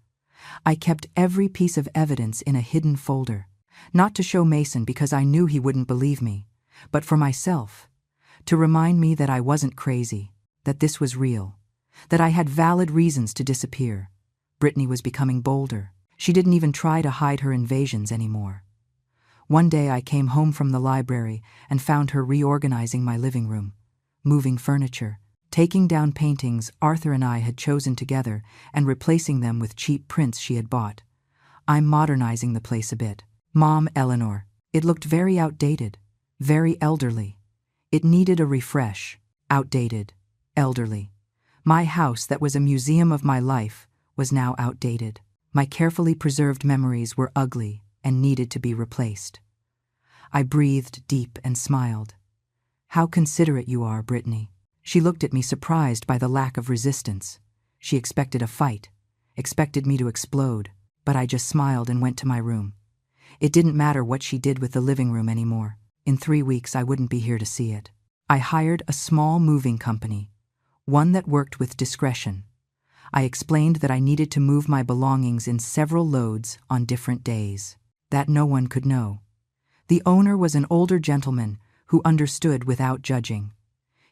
I kept every piece of evidence in a hidden folder, not to show Mason because I knew he wouldn't believe me, but for myself, to remind me that I wasn't crazy, that this was real, that I had valid reasons to disappear. Brittany was becoming bolder. She didn't even try to hide her invasions anymore. One day I came home from the library and found her reorganizing my living room, moving furniture, taking down paintings Arthur and I had chosen together and replacing them with cheap prints she had bought. I'm modernizing the place a bit. Mom, Eleanor. It looked very outdated, very elderly. It needed a refresh. Outdated, elderly. My house that was a museum of my life was now outdated. My carefully preserved memories were ugly and needed to be replaced. I breathed deep and smiled. How considerate you are, Brittany. She looked at me surprised by the lack of resistance. She expected a fight, expected me to explode, but I just smiled and went to my room. It didn't matter what she did with the living room anymore. In 3 weeks I wouldn't be here to see it. I hired a small moving company, one that worked with discretion. I explained that I needed to move my belongings in several loads on different days, that no one could know. The owner was an older gentleman who understood without judging.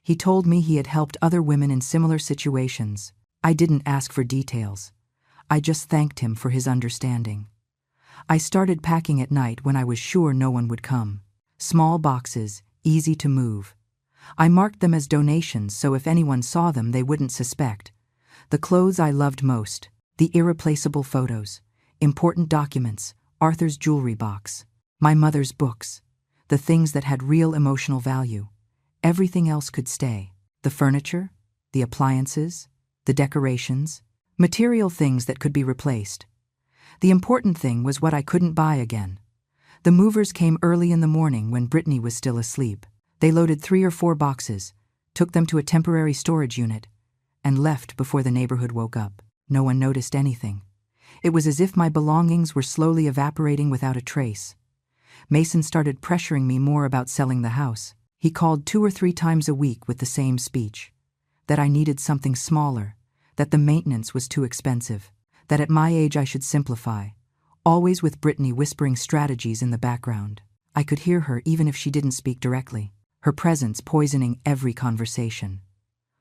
He told me he had helped other women in similar situations. I didn't ask for details. I just thanked him for his understanding. I started packing at night when I was sure no one would come. Small boxes, easy to move. I marked them as donations so if anyone saw them they wouldn't suspect. The clothes I loved most, the irreplaceable photos, important documents, Arthur's jewelry box, my mother's books, the things that had real emotional value. Everything else could stay. The furniture, the appliances, the decorations, material things that could be replaced. The important thing was what I couldn't buy again. The movers came early in the morning when Brittany was still asleep. They loaded 3 or 4 boxes, took them to a temporary storage unit, and left before the neighborhood woke up. No one noticed anything. It was as if my belongings were slowly evaporating without a trace. Mason started pressuring me more about selling the house. He called 2 or 3 times a week with the same speech. That I needed something smaller, that the maintenance was too expensive, that at my age I should simplify, always with Brittany whispering strategies in the background. I could hear her even if she didn't speak directly, her presence poisoning every conversation.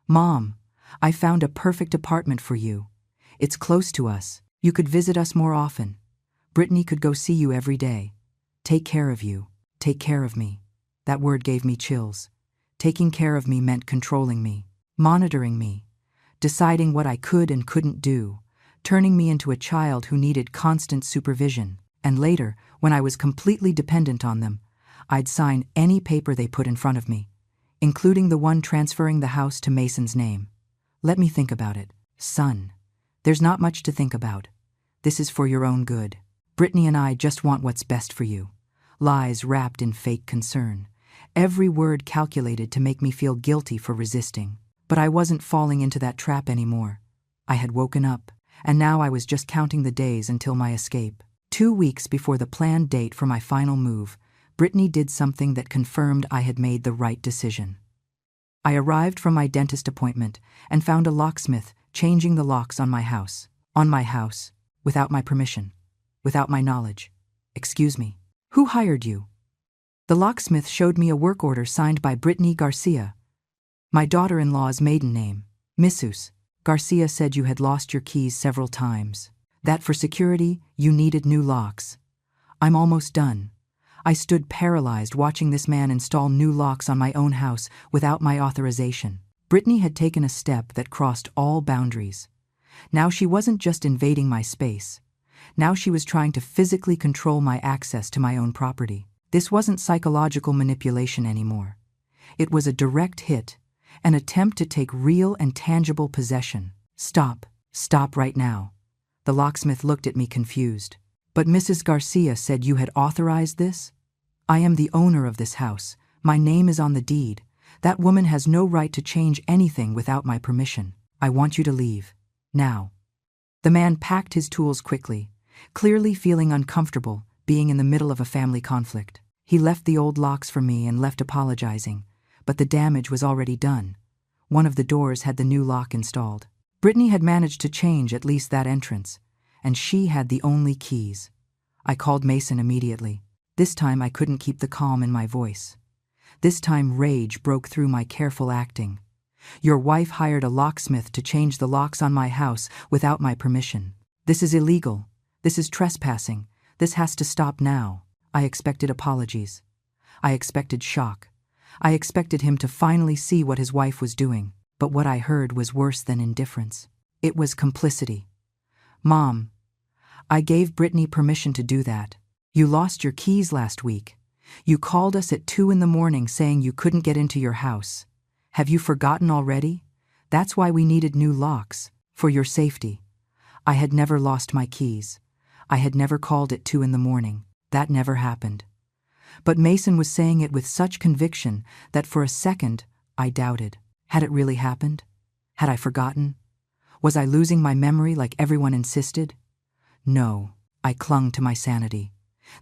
Mom, I found a perfect apartment for you. It's close to us. You could visit us more often. Brittany could go see you every day. Take care of you. Take care of me. That word gave me chills. Taking care of me meant controlling me, monitoring me, deciding what I could and couldn't do, turning me into a child who needed constant supervision. And later, When I was completely dependent on them, I'd sign any paper they put in front of me, including the one transferring the house to Mason's name. Let me think about it. Son, there's not much to think about. This is for your own good. Brittany and I just want what's best for you. Lies wrapped in fake concern. Every word calculated to make me feel guilty for resisting. But I wasn't falling into that trap anymore. I had woken up, and now I was just counting the days until my escape. 2 weeks before the planned date for my final move, Brittany did something that confirmed I had made the right decision. I arrived from my dentist appointment and found a locksmith changing the locks on my house. On my house, without my permission, without my knowledge. Excuse me. Who hired you? The locksmith showed me a work order signed by Brittany Garcia, my daughter-in-law's maiden name. Mrs. Garcia said you had lost your keys several times, that for security you needed new locks. I'm almost done. I stood paralyzed watching this man install new locks on my own house without my authorization. Brittany had taken a step that crossed all boundaries. Now she wasn't just invading my space. Now she was trying to physically control my access to my own property. This wasn't psychological manipulation anymore. It was a direct hit, an attempt to take real and tangible possession. Stop right now. The locksmith looked at me confused. But Mrs. Garcia said you had authorized this? I am the owner of this house. My name is on the deed. That woman has no right to change anything without my permission. I want you to leave. Now. The man packed his tools quickly, clearly feeling uncomfortable being in the middle of a family conflict. He left the old locks for me and left apologizing, but the damage was already done. One of the doors had the new lock installed. Brittany had managed to change at least that entrance, and she had the only keys. I called Mason immediately. This time I couldn't keep the calm in my voice. This time rage broke through my careful acting. Your wife hired a locksmith to change the locks on my house without my permission. This is illegal. This is trespassing. This has to stop now. I expected apologies. I expected shock. I expected him to finally see what his wife was doing. But what I heard was worse than indifference. It was complicity. Mom, I gave Brittany permission to do that. You lost your keys last week. You called us at 2 a.m. saying you couldn't get into your house. Have you forgotten already? That's why we needed new locks, for your safety. I had never lost my keys. I had never called at 2 a.m. That never happened. But Mason was saying it with such conviction that for a second I doubted. Had it really happened? Had I forgotten? Was I losing my memory like everyone insisted? No, I clung to my sanity.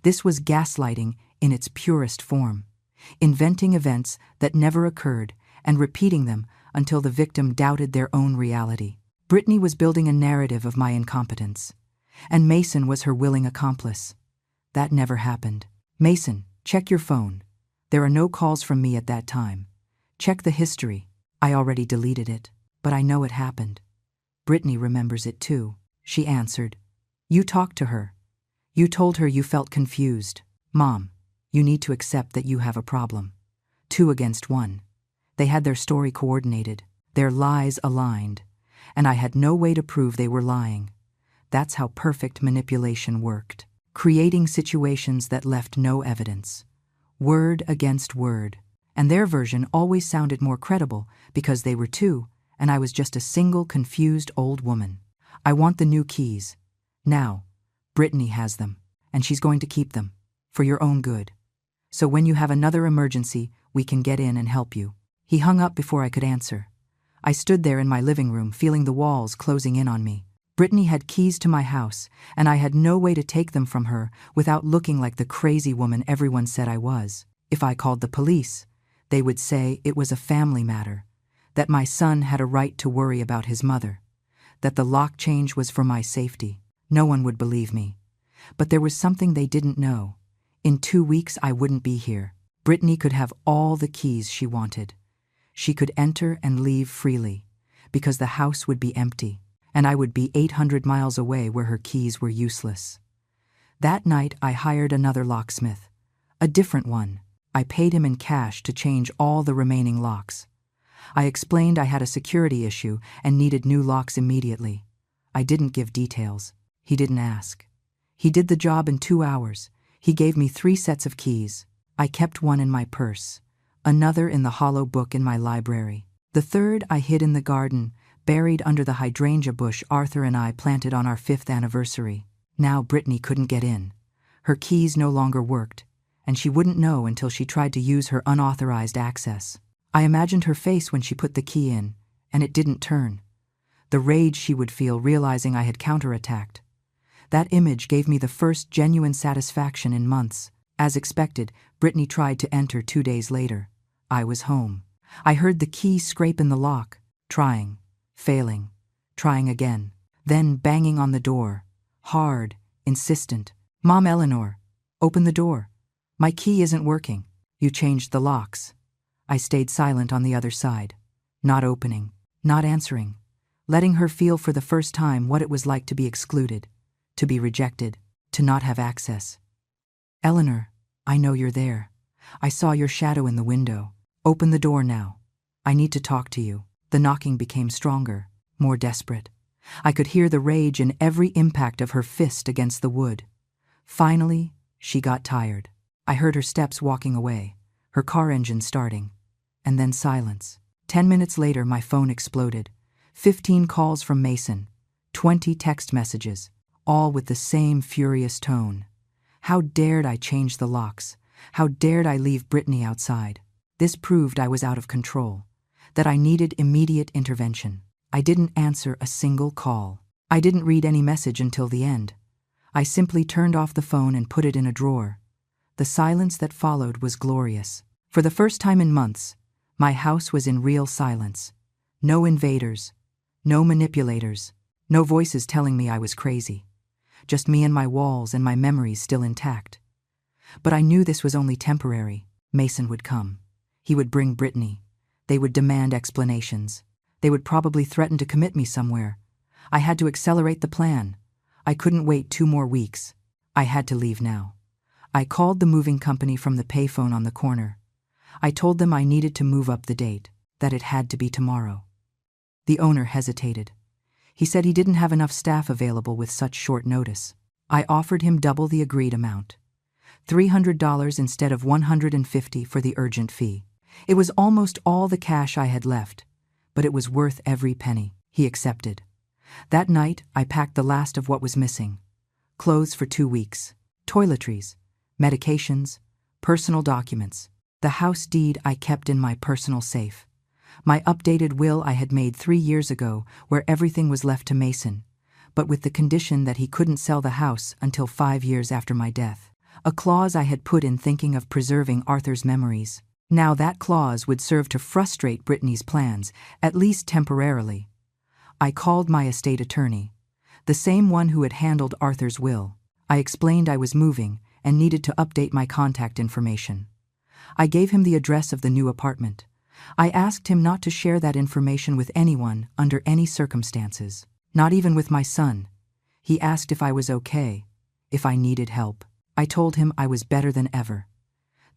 This was gaslighting in its purest form, inventing events that never occurred and repeating them until the victim doubted their own reality. Brittany was building a narrative of my incompetence, and Mason was her willing accomplice. That never happened. Mason, check your phone. There are no calls from me at that time. Check the history. I already deleted it, but I know it happened. Brittany remembers it too. She answered. You talked to her. You told her you felt confused. Mom, you need to accept that you have a problem. 2 against 1. They had their story coordinated, their lies aligned, and I had no way to prove they were lying. That's how perfect manipulation worked, creating situations that left no evidence. Word against word. And their version always sounded more credible because they were 2, and I was just a single confused old woman. I want the new keys. Now, Brittany has them, and she's going to keep them, for your own good. So when you have another emergency, we can get in and help you. He hung up before I could answer. I stood there in my living room, feeling the walls closing in on me. Brittany had keys to my house, and I had no way to take them from her without looking like the crazy woman everyone said I was. If I called the police, they would say it was a family matter, that my son had a right to worry about his mother, that the lock change was for my safety. No one would believe me. But there was something they didn't know. In 2 weeks, I wouldn't be here. Brittany could have all the keys she wanted. She could enter and leave freely, because the house would be empty, and I would be 800 miles away where her keys were useless. That night, I hired another locksmith, a different one. I paid him in cash to change all the remaining locks. I explained I had a security issue and needed new locks immediately. I didn't give details. He didn't ask. He did the job in 2 hours. He gave me 3 sets of keys. I kept one in my purse, another in the hollow book in my library. The third I hid in the garden, buried under the hydrangea bush Arthur and I planted on our 5th anniversary. Now Brittany couldn't get in. Her keys no longer worked, and she wouldn't know until she tried to use her unauthorized access. I imagined her face when she put the key in, and it didn't turn. The rage she would feel realizing I had counterattacked. That image gave me the first genuine satisfaction in months. As expected, Brittany tried to enter 2 days later. I was home. I heard the key scrape in the lock, trying, failing, trying again, then banging on the door, hard, insistent. "Mom, Eleanor, open the door. My key isn't working." "You changed the locks." I stayed silent on the other side, not opening, not answering, letting her feel for the first time what it was like to be excluded, to be rejected, to not have access. "Eleanor, I know you're there. I saw your shadow in the window. Open the door now. I need to talk to you." The knocking became stronger, more desperate. I could hear the rage in every impact of her fist against the wood. Finally, she got tired. I heard her steps walking away, her car engine starting, and then silence. 10 minutes later, my phone exploded. 15 calls from Mason, 20 text messages, all with the same furious tone. How dared I change the locks? How dared I leave Brittany outside? This proved I was out of control, that I needed immediate intervention. I didn't answer a single call. I didn't read any message until the end. I simply turned off the phone and put it in a drawer. The silence that followed was glorious. For the first time in months, my house was in real silence. No invaders, no manipulators, no voices telling me I was crazy. Just me and my walls and my memories still intact. But I knew this was only temporary. Mason would come. He would bring Brittany. They would demand explanations. They would probably threaten to commit me somewhere. I had to accelerate the plan. I couldn't wait 2 more weeks. I had to leave now. I called the moving company from the payphone on the corner. I told them I needed to move up the date, that it had to be tomorrow. The owner hesitated. He said he didn't have enough staff available with such short notice. I offered him double the agreed amount, $300 instead of $150 for the urgent fee. It was almost all the cash I had left, but it was worth every penny. He accepted. That night, I packed the last of what was missing. Clothes for 2 weeks, toiletries, medications, personal documents. The house deed I kept in my personal safe. My updated will I had made 3 years ago, where everything was left to Mason, but with the condition that he couldn't sell the house until 5 years after my death. A clause I had put in thinking of preserving Arthur's memories. Now that clause would serve to frustrate Brittany's plans, at least temporarily. I called my estate attorney, the same one who had handled Arthur's will. I explained I was moving and needed to update my contact information. I gave him the address of the new apartment. I asked him not to share that information with anyone under any circumstances, not even with my son. He asked if I was okay, if I needed help. I told him I was better than ever,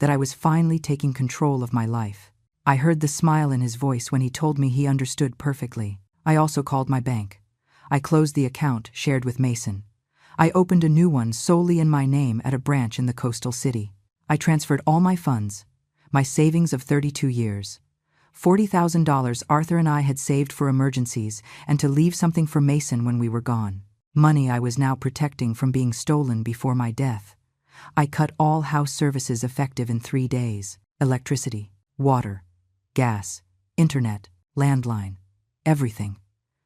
that I was finally taking control of my life. I heard the smile in his voice when he told me he understood perfectly. I also called my bank. I closed the account shared with Mason. I opened a new one solely in my name at a branch in the coastal city. I transferred all my funds, my savings of 32 years, $40,000 Arthur and I had saved for emergencies, and to leave something for Mason when we were gone. Money I was now protecting from being stolen before my death. I cut all house services effective in 3 days. Electricity, water, gas, internet, landline, everything.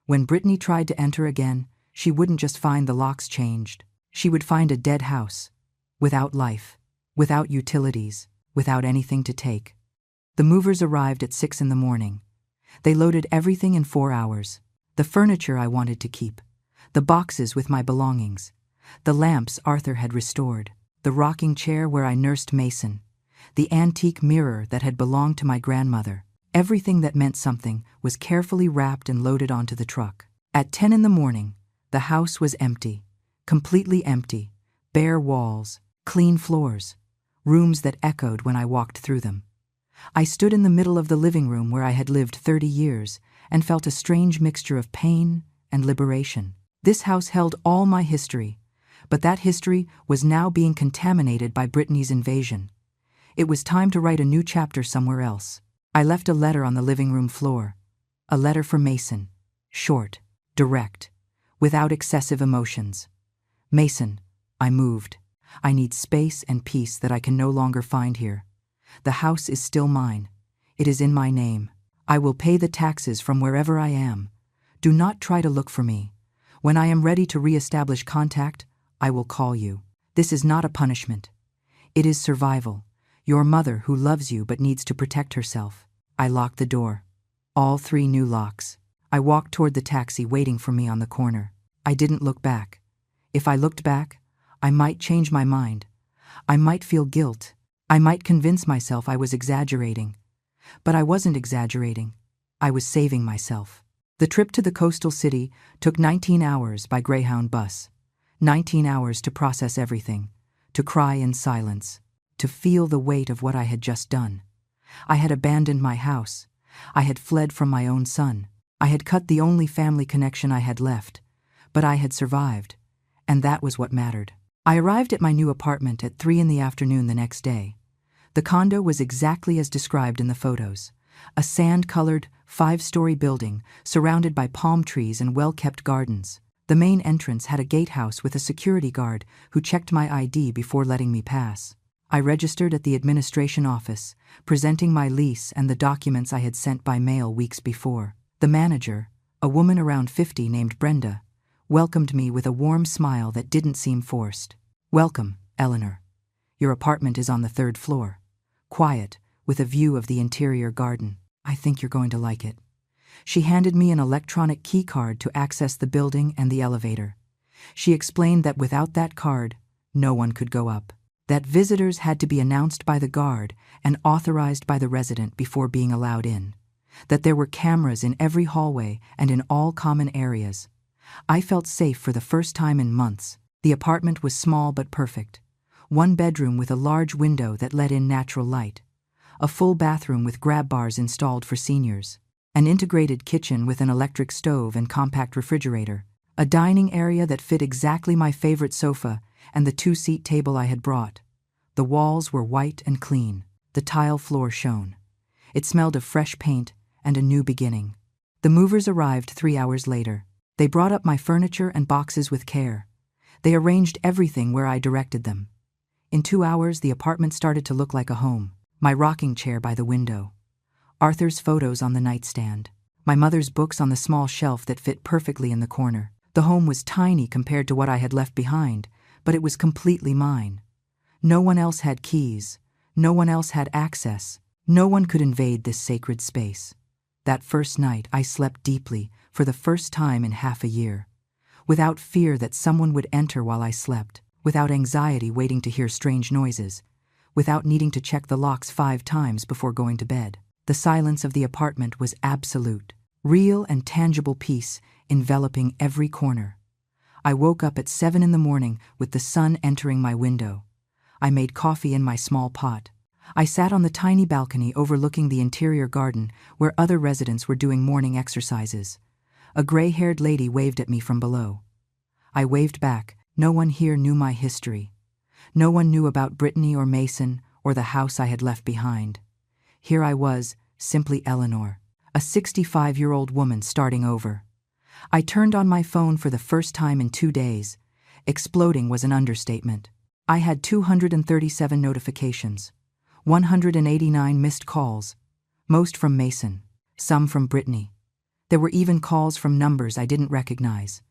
When Brittany tried to enter again, she wouldn't just find the locks changed. She would find a dead house, without life, without utilities, without anything to take. The movers arrived at 6 in the morning. They loaded everything in 4 hours. The furniture I wanted to keep, the boxes with my belongings, the lamps Arthur had restored, the rocking chair where I nursed Mason, the antique mirror that had belonged to my grandmother. Everything that meant something was carefully wrapped and loaded onto the truck. At 10 in the morning, the house was empty, completely empty, bare walls, clean floors, rooms that echoed when I walked through them. I stood in the middle of the living room where I had lived 30 years and felt a strange mixture of pain and liberation. This house held all my history, But that history was now being contaminated by Brittany's invasion. It was time to write a new chapter somewhere else. I left a letter on the living room floor. A letter for Mason. Short, direct, without excessive emotions. Mason, I moved. I need space and peace that I can no longer find here. The house is still mine. It is in my name. I will pay the taxes from wherever I am. Do not try to look for me. When I am ready to re-establish contact, I will call you. This is not a punishment. It is survival. Your mother who loves you but needs to protect herself. I locked the door. All 3 new locks. I walked toward the taxi waiting for me on the corner. I didn't look back. If I looked back, I might change my mind. I might feel guilt. I might convince myself I was exaggerating. But I wasn't exaggerating. I was saving myself. The trip to the coastal city took 19 hours by Greyhound bus. 19 hours to process everything, to cry in silence, to feel the weight of what I had just done. I had abandoned my house. I had fled from my own son. I had cut the only family connection I had left. But I had survived, and that was what mattered. I arrived at my new apartment at 3 in the afternoon the next day. The condo was exactly as described in the photos. A sand-colored, 5-story building surrounded by palm trees and well-kept gardens. The main entrance had a gatehouse with a security guard who checked my ID before letting me pass. I registered at the administration office, presenting my lease and the documents I had sent by mail weeks before. The manager, a woman around 50 named Brenda, welcomed me with a warm smile that didn't seem forced. Welcome, Eleanor. Your apartment is on the 3rd floor. Quiet, with a view of the interior garden. I think you're going to like it. She handed me an electronic key card to access the building and the elevator. She explained that without that card, no one could go up. That visitors had to be announced by the guard and authorized by the resident before being allowed in. That there were cameras in every hallway and in all common areas. I felt safe for the first time in months. The apartment was small but perfect. 1 bedroom with a large window that let in natural light. A full bathroom with grab bars installed for seniors. An integrated kitchen with an electric stove and compact refrigerator. A dining area that fit exactly my favorite sofa and the 2-seat table I had brought. The walls were white and clean. The tile floor shone. It smelled of fresh paint and a new beginning. The movers arrived 3 hours later. They brought up my furniture and boxes with care. They arranged everything where I directed them. In 2 hours, the apartment started to look like a home. My rocking chair by the window. Arthur's photos on the nightstand. My mother's books on the small shelf that fit perfectly in the corner. The home was tiny compared to what I had left behind, but it was completely mine. No one else had keys. No one else had access. No one could invade this sacred space. That first night, I slept deeply, for the first time in half a year. Without fear that someone would enter while I slept. Without anxiety waiting to hear strange noises. Without needing to check the locks 5 times before going to bed. The silence of the apartment was absolute. Real and tangible peace enveloping every corner. I woke up at 7 in the morning with the sun entering my window. I made coffee in my small pot. I sat on the tiny balcony overlooking the interior garden where other residents were doing morning exercises. A gray-haired lady waved at me from below. I waved back. No one here knew my history. No one knew about Brittany or Mason or the house I had left behind. Here I was, simply Eleanor, a 65-year-old woman starting over. I turned on my phone for the first time in 2 days. Exploding was an understatement. I had 237 notifications, 189 missed calls, most from Mason, some from Brittany. There were even calls from numbers I didn't recognize.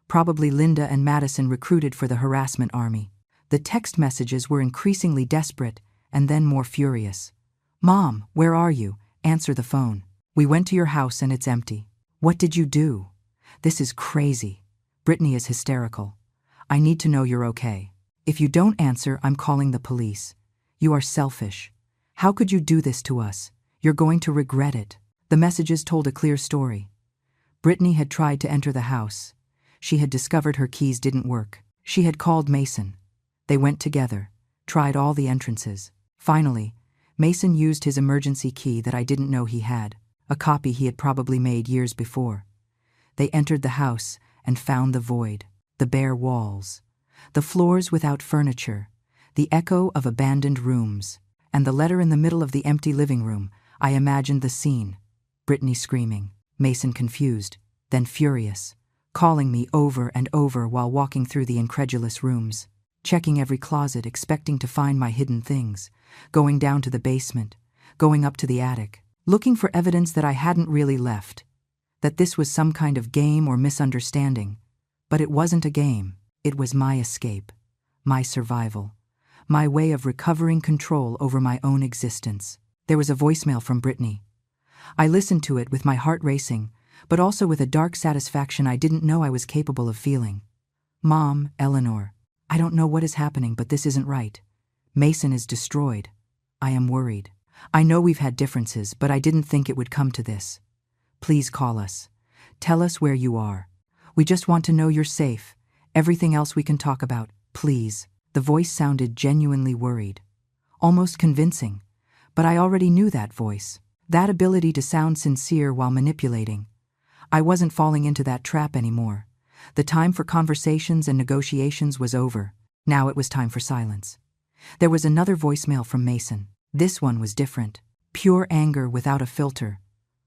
Probably Linda and Madison recruited for the harassment army. The text messages were increasingly desperate and then more furious. Mom, where are you? Answer the phone. We went to your house and it's empty. What did you do? This is crazy. Brittany is hysterical. I need to know you're okay. If you don't answer, I'm calling the police. You are selfish. How could you do this to us? You're going to regret it. The messages told a clear story. Brittany had tried to enter the house. She had discovered her keys didn't work. She had called Mason. They went together, tried all the entrances. Finally, Mason used his emergency key that I didn't know he had, a copy he had probably made years before. They entered the house and found the void, the bare walls. the floors without furniture, the echo of abandoned rooms, and the letter in the middle of the empty living room. I imagined the scene. Brittany screaming, Mason confused, then furious, calling me over and over while walking through the incredulous rooms, checking every closet, expecting to find my hidden things, going down to the basement, going up to the attic, looking for evidence that I hadn't really left, that this was some kind of game or misunderstanding. But it wasn't a game. It was my escape, my survival, my way of recovering control over my own existence. There was a voicemail from Brittany. I listened to it with my heart racing, but also with a dark satisfaction I didn't know I was capable of feeling. Mom, Eleanor, I don't know what is happening, but this isn't right. Mason is destroyed. I am worried. I know we've had differences, but I didn't think it would come to this. Please call us. Tell us where you are. We just want to know you're safe. Everything else we can talk about, please. The voice sounded genuinely worried, almost convincing, but I already knew that voice, that ability to sound sincere while manipulating. I wasn't falling into that trap anymore. The time for conversations and negotiations was over. Now it was time for silence. There was another voicemail from Mason. This one was different. Pure anger without a filter.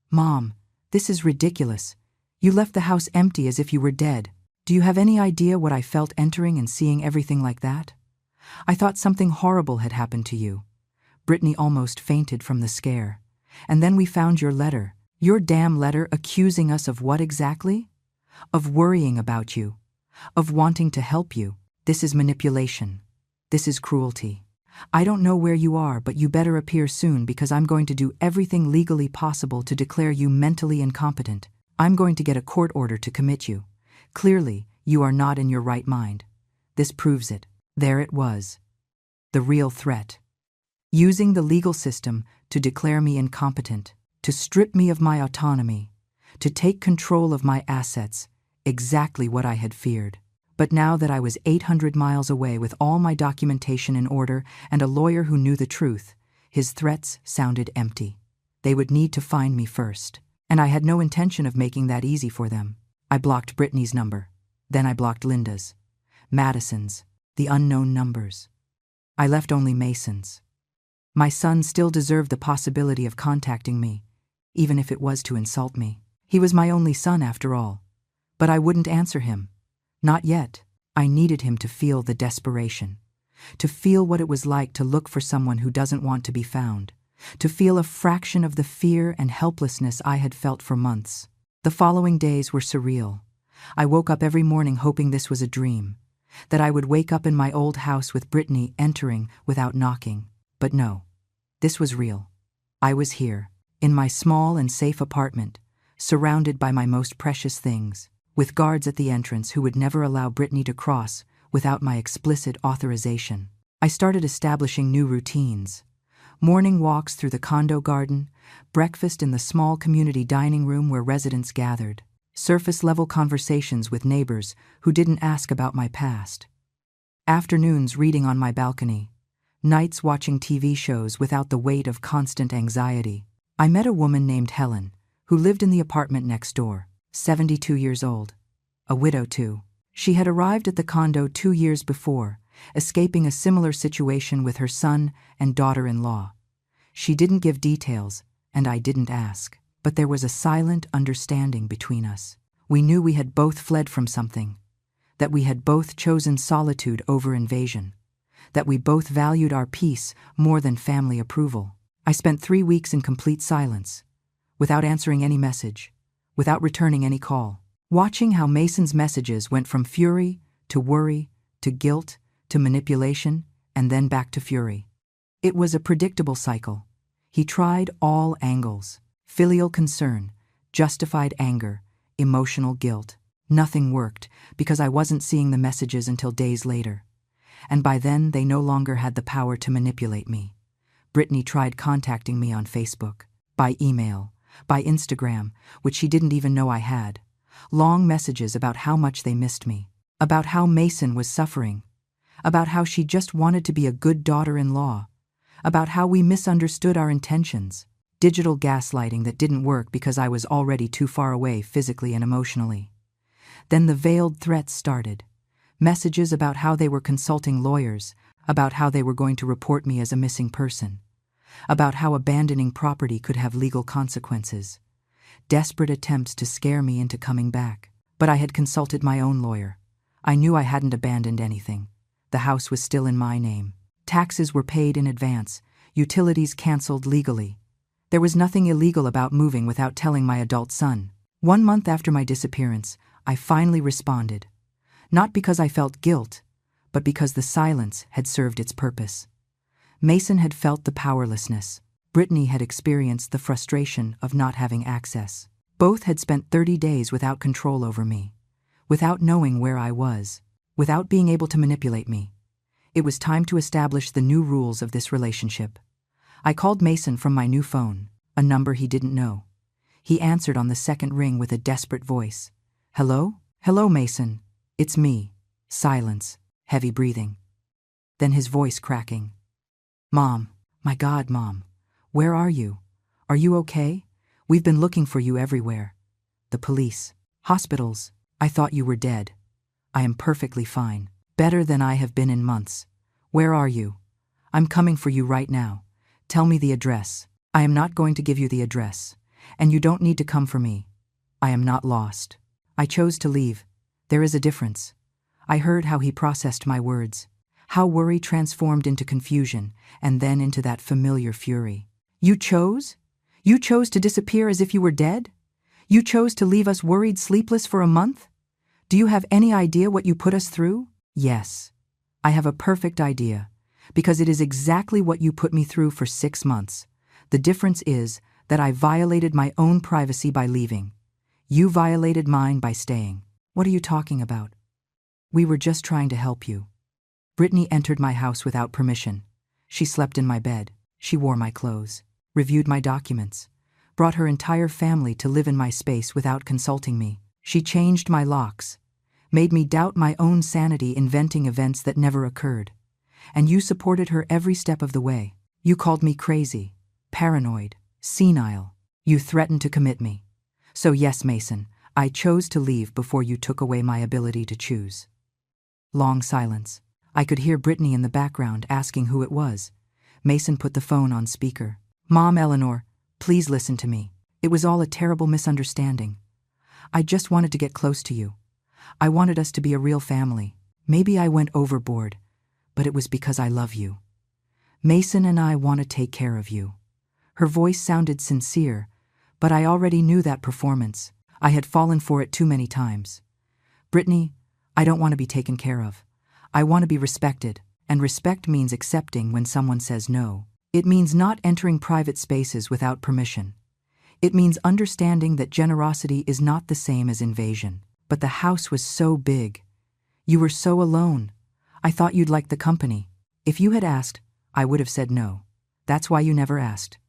Mom, this is ridiculous. You left the house empty as if you were dead. Do you have any idea what I felt entering and seeing everything like that? I thought something horrible had happened to you. Brittany almost fainted from the scare. And then we found your letter. Your damn letter accusing us of what exactly? Of worrying about you. Of wanting to help you. This is manipulation. This is cruelty. I don't know where you are, but you better appear soon because I'm going to do everything legally possible to declare you mentally incompetent. I'm going to get a court order to commit you. Clearly, you are not in your right mind. This proves it. There it was. The real threat. Using the legal system to declare me incompetent, to strip me of my autonomy, to take control of my assets, exactly what I had feared. But now that I was 800 miles away with all my documentation in order and a lawyer who knew the truth, his threats sounded empty. They would need to find me first, and I had no intention of making that easy for them. I blocked Brittany's number. Then I blocked Linda's, Madison's, the unknown numbers. I left only Mason's. My son still deserved the possibility of contacting me, even if it was to insult me. He was my only son after all. But I wouldn't answer him. Not yet. I needed him to feel the desperation, to feel what it was like to look for someone who doesn't want to be found, to feel a fraction of the fear and helplessness I had felt for months. The following days were surreal. I woke up every morning hoping this was a dream, that I would wake up in my old house with Brittany entering without knocking. But no, this was real. I was here, in my small and safe apartment, surrounded by my most precious things, with guards at the entrance who would never allow Brittany to cross without my explicit authorization. I started establishing new routines. Morning walks through the condo garden, breakfast in the small community dining room where residents gathered, surface-level conversations with neighbors who didn't ask about my past, afternoons reading on my balcony, nights watching TV shows without the weight of constant anxiety. I met a woman named Helen, who lived in the apartment next door, 72 years old, a widow too. She had arrived at the condo 2 years before, escaping a similar situation with her son and daughter-in-law. She didn't give details, and I didn't ask, but there was a silent understanding between us. We knew we had both fled from something, that we had both chosen solitude over invasion, that we both valued our peace more than family approval. I spent 3 weeks in complete silence, without answering any message, without returning any call, watching how Mason's messages went from fury to worry to guilt to manipulation and then back to fury. It was a predictable cycle. He tried all angles: filial concern, justified anger, emotional guilt. Nothing worked because I wasn't seeing the messages until days later. And by then, they no longer had the power to manipulate me. Brittany tried contacting me on Facebook, by email, by Instagram, which she didn't even know I had. Long messages about how much they missed me, about how Mason was suffering, about how she just wanted to be a good daughter-in-law, about how we misunderstood our intentions. Digital gaslighting that didn't work because I was already too far away physically and emotionally. Then the veiled threats started. Messages about how they were consulting lawyers, about how they were going to report me as a missing person, about how abandoning property could have legal consequences. Desperate attempts to scare me into coming back. But I had consulted my own lawyer. I knew I hadn't abandoned anything. The house was still in my name. Taxes were paid in advance, utilities canceled legally. There was nothing illegal about moving without telling my adult son. 1 month after my disappearance, I finally responded. Not because I felt guilt, but because the silence had served its purpose. Mason had felt the powerlessness. Brittany had experienced the frustration of not having access. Both had spent 30 days without control over me, without knowing where I was, without being able to manipulate me. It was time to establish the new rules of this relationship. I called Mason from my new phone, a number he didn't know. He answered on the second ring with a desperate voice. "Hello? Hello, Mason. It's me." Silence, heavy breathing. Then his voice cracking. "Mom, my God, Mom, where are you? Are you okay? We've been looking for you everywhere. The police, hospitals. I thought you were dead. I am perfectly fine, better than I have been in months. Where are you? I'm coming for you right now. Tell me the address." "I am not going to give you the address, and you don't need to come for me. I am not lost. I chose to leave. There is a difference." I heard how he processed my words, how worry transformed into confusion, and then into that familiar fury. "You chose? You chose to disappear as if you were dead? You chose to leave us worried sleepless for a month? Do you have any idea what you put us through?" "Yes, I have a perfect idea, because it is exactly what you put me through for 6 months. The difference is that I violated my own privacy by leaving. You violated mine by staying." "What are you talking about?" "We were just trying to help you." Brittany entered my house without permission. She slept in my bed. She wore my clothes, reviewed my documents, brought her entire family to live in my space without consulting me. She changed my locks, made me doubt my own sanity, inventing events that never occurred. And you supported her every step of the way. You called me crazy, paranoid, senile. You threatened to commit me. So yes, Mason, I chose to leave before you took away my ability to choose. Long silence. I could hear Brittany in the background asking who it was. Mason put the phone on speaker. "Mom, Eleanor, please listen to me. It was all a terrible misunderstanding. I just wanted to get close to you. I wanted us to be a real family. Maybe I went overboard, but it was because I love you. Mason and I want to take care of you." Her voice sounded sincere, but I already knew that performance. I had fallen for it too many times. "Brittany, I don't want to be taken care of. I want to be respected, and respect means accepting when someone says no. It means not entering private spaces without permission. It means understanding that generosity is not the same as invasion." "But the house was so big. You were so alone. I thought you'd like the company. If you had asked, I would have said no. That's why you never asked.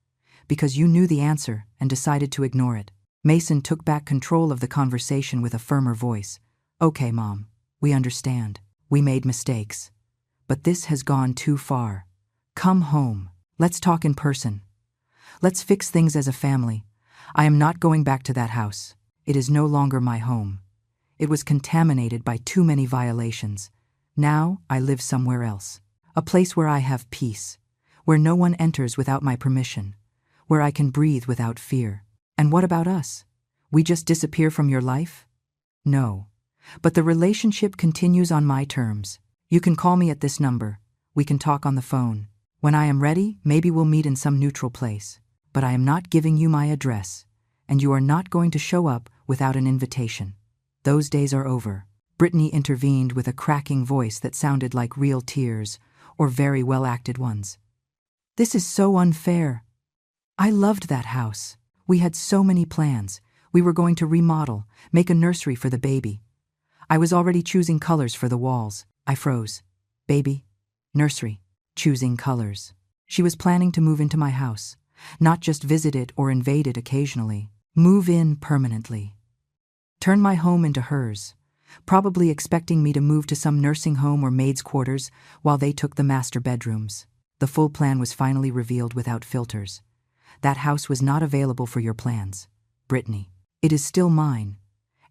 Because you knew the answer and decided to ignore it." Mason took back control of the conversation with a firmer voice. "Okay, Mom, we understand. We made mistakes. But this has gone too far. Come home. Let's talk in person. Let's fix things as a family. I am not going back to that house. It is no longer my home. It was contaminated by too many violations. Now I live somewhere else. A place where I have peace, where no one enters without my permission, where I can breathe without fear." "And what about us? We just disappear from your life?" "No. But the relationship continues on my terms. You can call me at this number. We can talk on the phone. When I am ready, maybe we'll meet in some neutral place. But I am not giving you my address, and you are not going to show up without an invitation. Those days are over." Brittany intervened with a cracking voice that sounded like real tears, or very well-acted ones. "This is so unfair. I loved that house. We had so many plans. We were going to remodel, make a nursery for the baby. I was already choosing colors for the walls." I froze. Baby, nursery, choosing colors. She was planning to move into my house, not just visit it or invade it occasionally. Move in permanently. Turn my home into hers, probably expecting me to move to some nursing home or maid's quarters while they took the master bedrooms. The full plan was finally revealed without filters. "That house was not available for your plans, Brittany. It is still mine,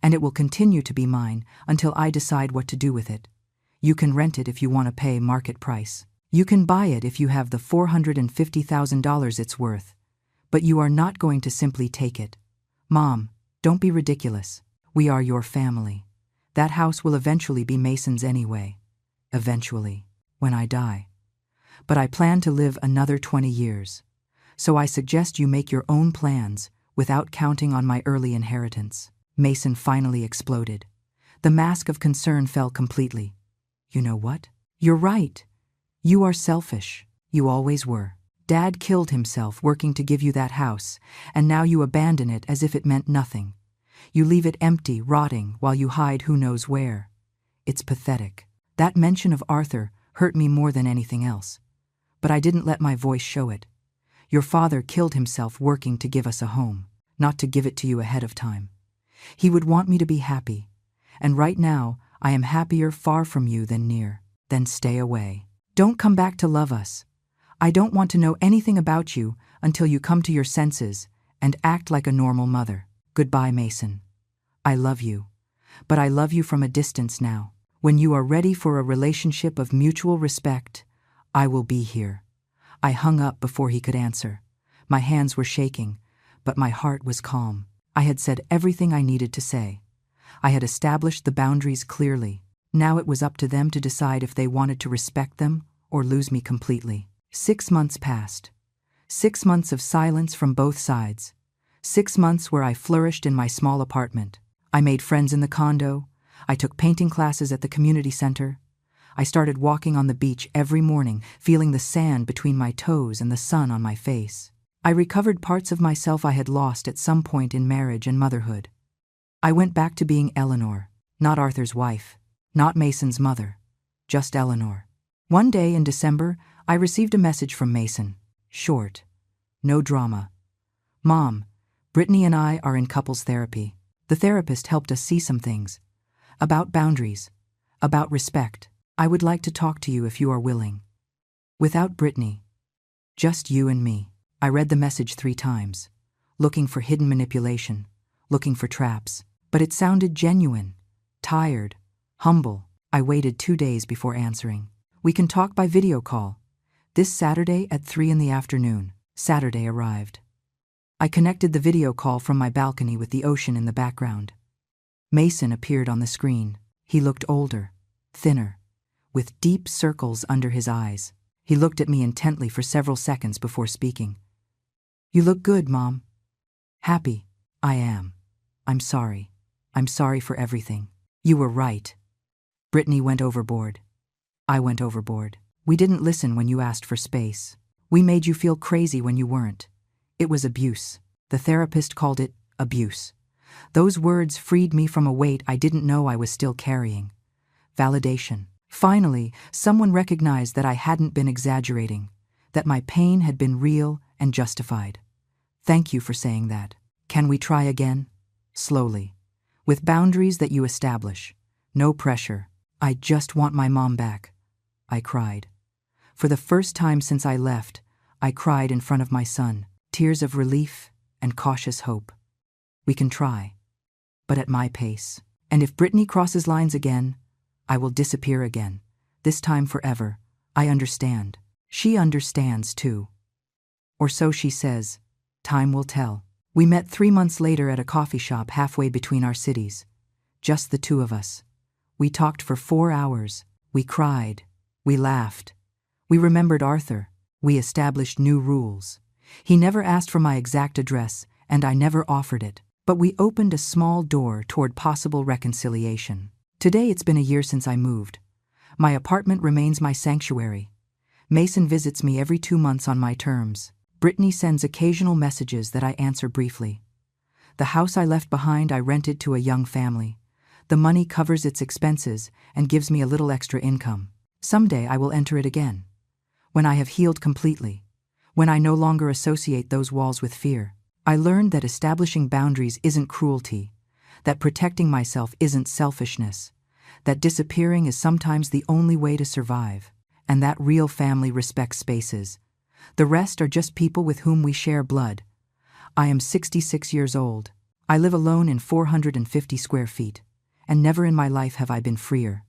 and it will continue to be mine until I decide what to do with it. You can rent it if you want to pay market price. You can buy it if you have the $450,000 it's worth. But you are not going to simply take it. Mom, don't be ridiculous. We are your family. That house will eventually be Mason's anyway. Eventually, when I die. But I plan to live another 20 years. So I suggest you make your own plans without counting on my early inheritance. Mason finally exploded. The mask of concern fell completely. You know what? You're right. You are selfish. You always were. Dad killed himself working to give you that house, and now you abandon it as if it meant nothing. You leave it empty, rotting, while you hide who knows where. It's pathetic. That mention of Arthur hurt me more than anything else. But I didn't let my voice show it. Your father killed himself working to give us a home, not to give it to you ahead of time. He would want me to be happy. And right now, I am happier far from you than near. Then stay away. Don't come back to love us. I don't want to know anything about you until you come to your senses and act like a normal mother. Goodbye, Mason. I love you. But I love you from a distance now. When you are ready for a relationship of mutual respect, I will be here. I hung up before he could answer. My hands were shaking, but my heart was calm. I had said everything I needed to say. I had established the boundaries clearly. Now it was up to them to decide if they wanted to respect them or lose me completely. 6 months passed. 6 months of silence from both sides. 6 months where I flourished in my small apartment. I made friends in the condo. I took painting classes at the community center. I started walking on the beach every morning, feeling the sand between my toes and the sun on my face. I recovered parts of myself I had lost at some point in marriage and motherhood. I went back to being Eleanor, not Arthur's wife, not Mason's mother, just Eleanor. One day in December, I received a message from Mason. Short. No drama. Mom, Brittany and I are in couples therapy. The therapist helped us see some things. About boundaries. About respect. I would like to talk to you if you are willing. Without Brittany. Just you and me. I read the message 3 times. Looking for hidden manipulation. Looking for traps. But it sounded genuine. Tired. Humble. I waited 2 days before answering. We can talk by video call. This Saturday at 3 in the afternoon. Saturday arrived. I connected the video call from my balcony with the ocean in the background. Mason appeared on the screen. He looked older, thinner, with deep circles under his eyes. He looked at me intently for several seconds before speaking. You look good, Mom. Happy. I am. I'm sorry. I'm sorry for everything. You were right. Brittany went overboard. I went overboard. We didn't listen when you asked for space. We made you feel crazy when you weren't. It was abuse. The therapist called it abuse. Those words freed me from a weight I didn't know I was still carrying. Validation. Finally, someone recognized that I hadn't been exaggerating, that my pain had been real and justified. Thank you for saying that. Can we try again? Slowly. With boundaries that you establish. No pressure. I just want my mom back. I cried. For the first time since I left, I cried in front of my son, tears of relief and cautious hope. We can try, but at my pace. And if Brittany crosses lines again, I will disappear again, this time forever. I understand. She understands too. Or so she says. Time will tell. We met 3 months later at a coffee shop halfway between our cities. Just the 2 of us. We talked for 4 hours. We cried. We laughed. We remembered Arthur. We established new rules. He never asked for my exact address, and I never offered it. But we opened a small door toward possible reconciliation. Today it's been a year since I moved. My apartment remains my sanctuary. Mason visits me every 2 months on my terms. Brittany sends occasional messages that I answer briefly. The house I left behind I rented to a young family. The money covers its expenses and gives me a little extra income. Someday I will enter it again. When I have healed completely. When I no longer associate those walls with fear. I learned that establishing boundaries isn't cruelty, that protecting myself isn't selfishness, that disappearing is sometimes the only way to survive, and that real family respects spaces. The rest are just people with whom we share blood. I am 66 years old. I live alone in 450 square feet, and never in my life have I been freer.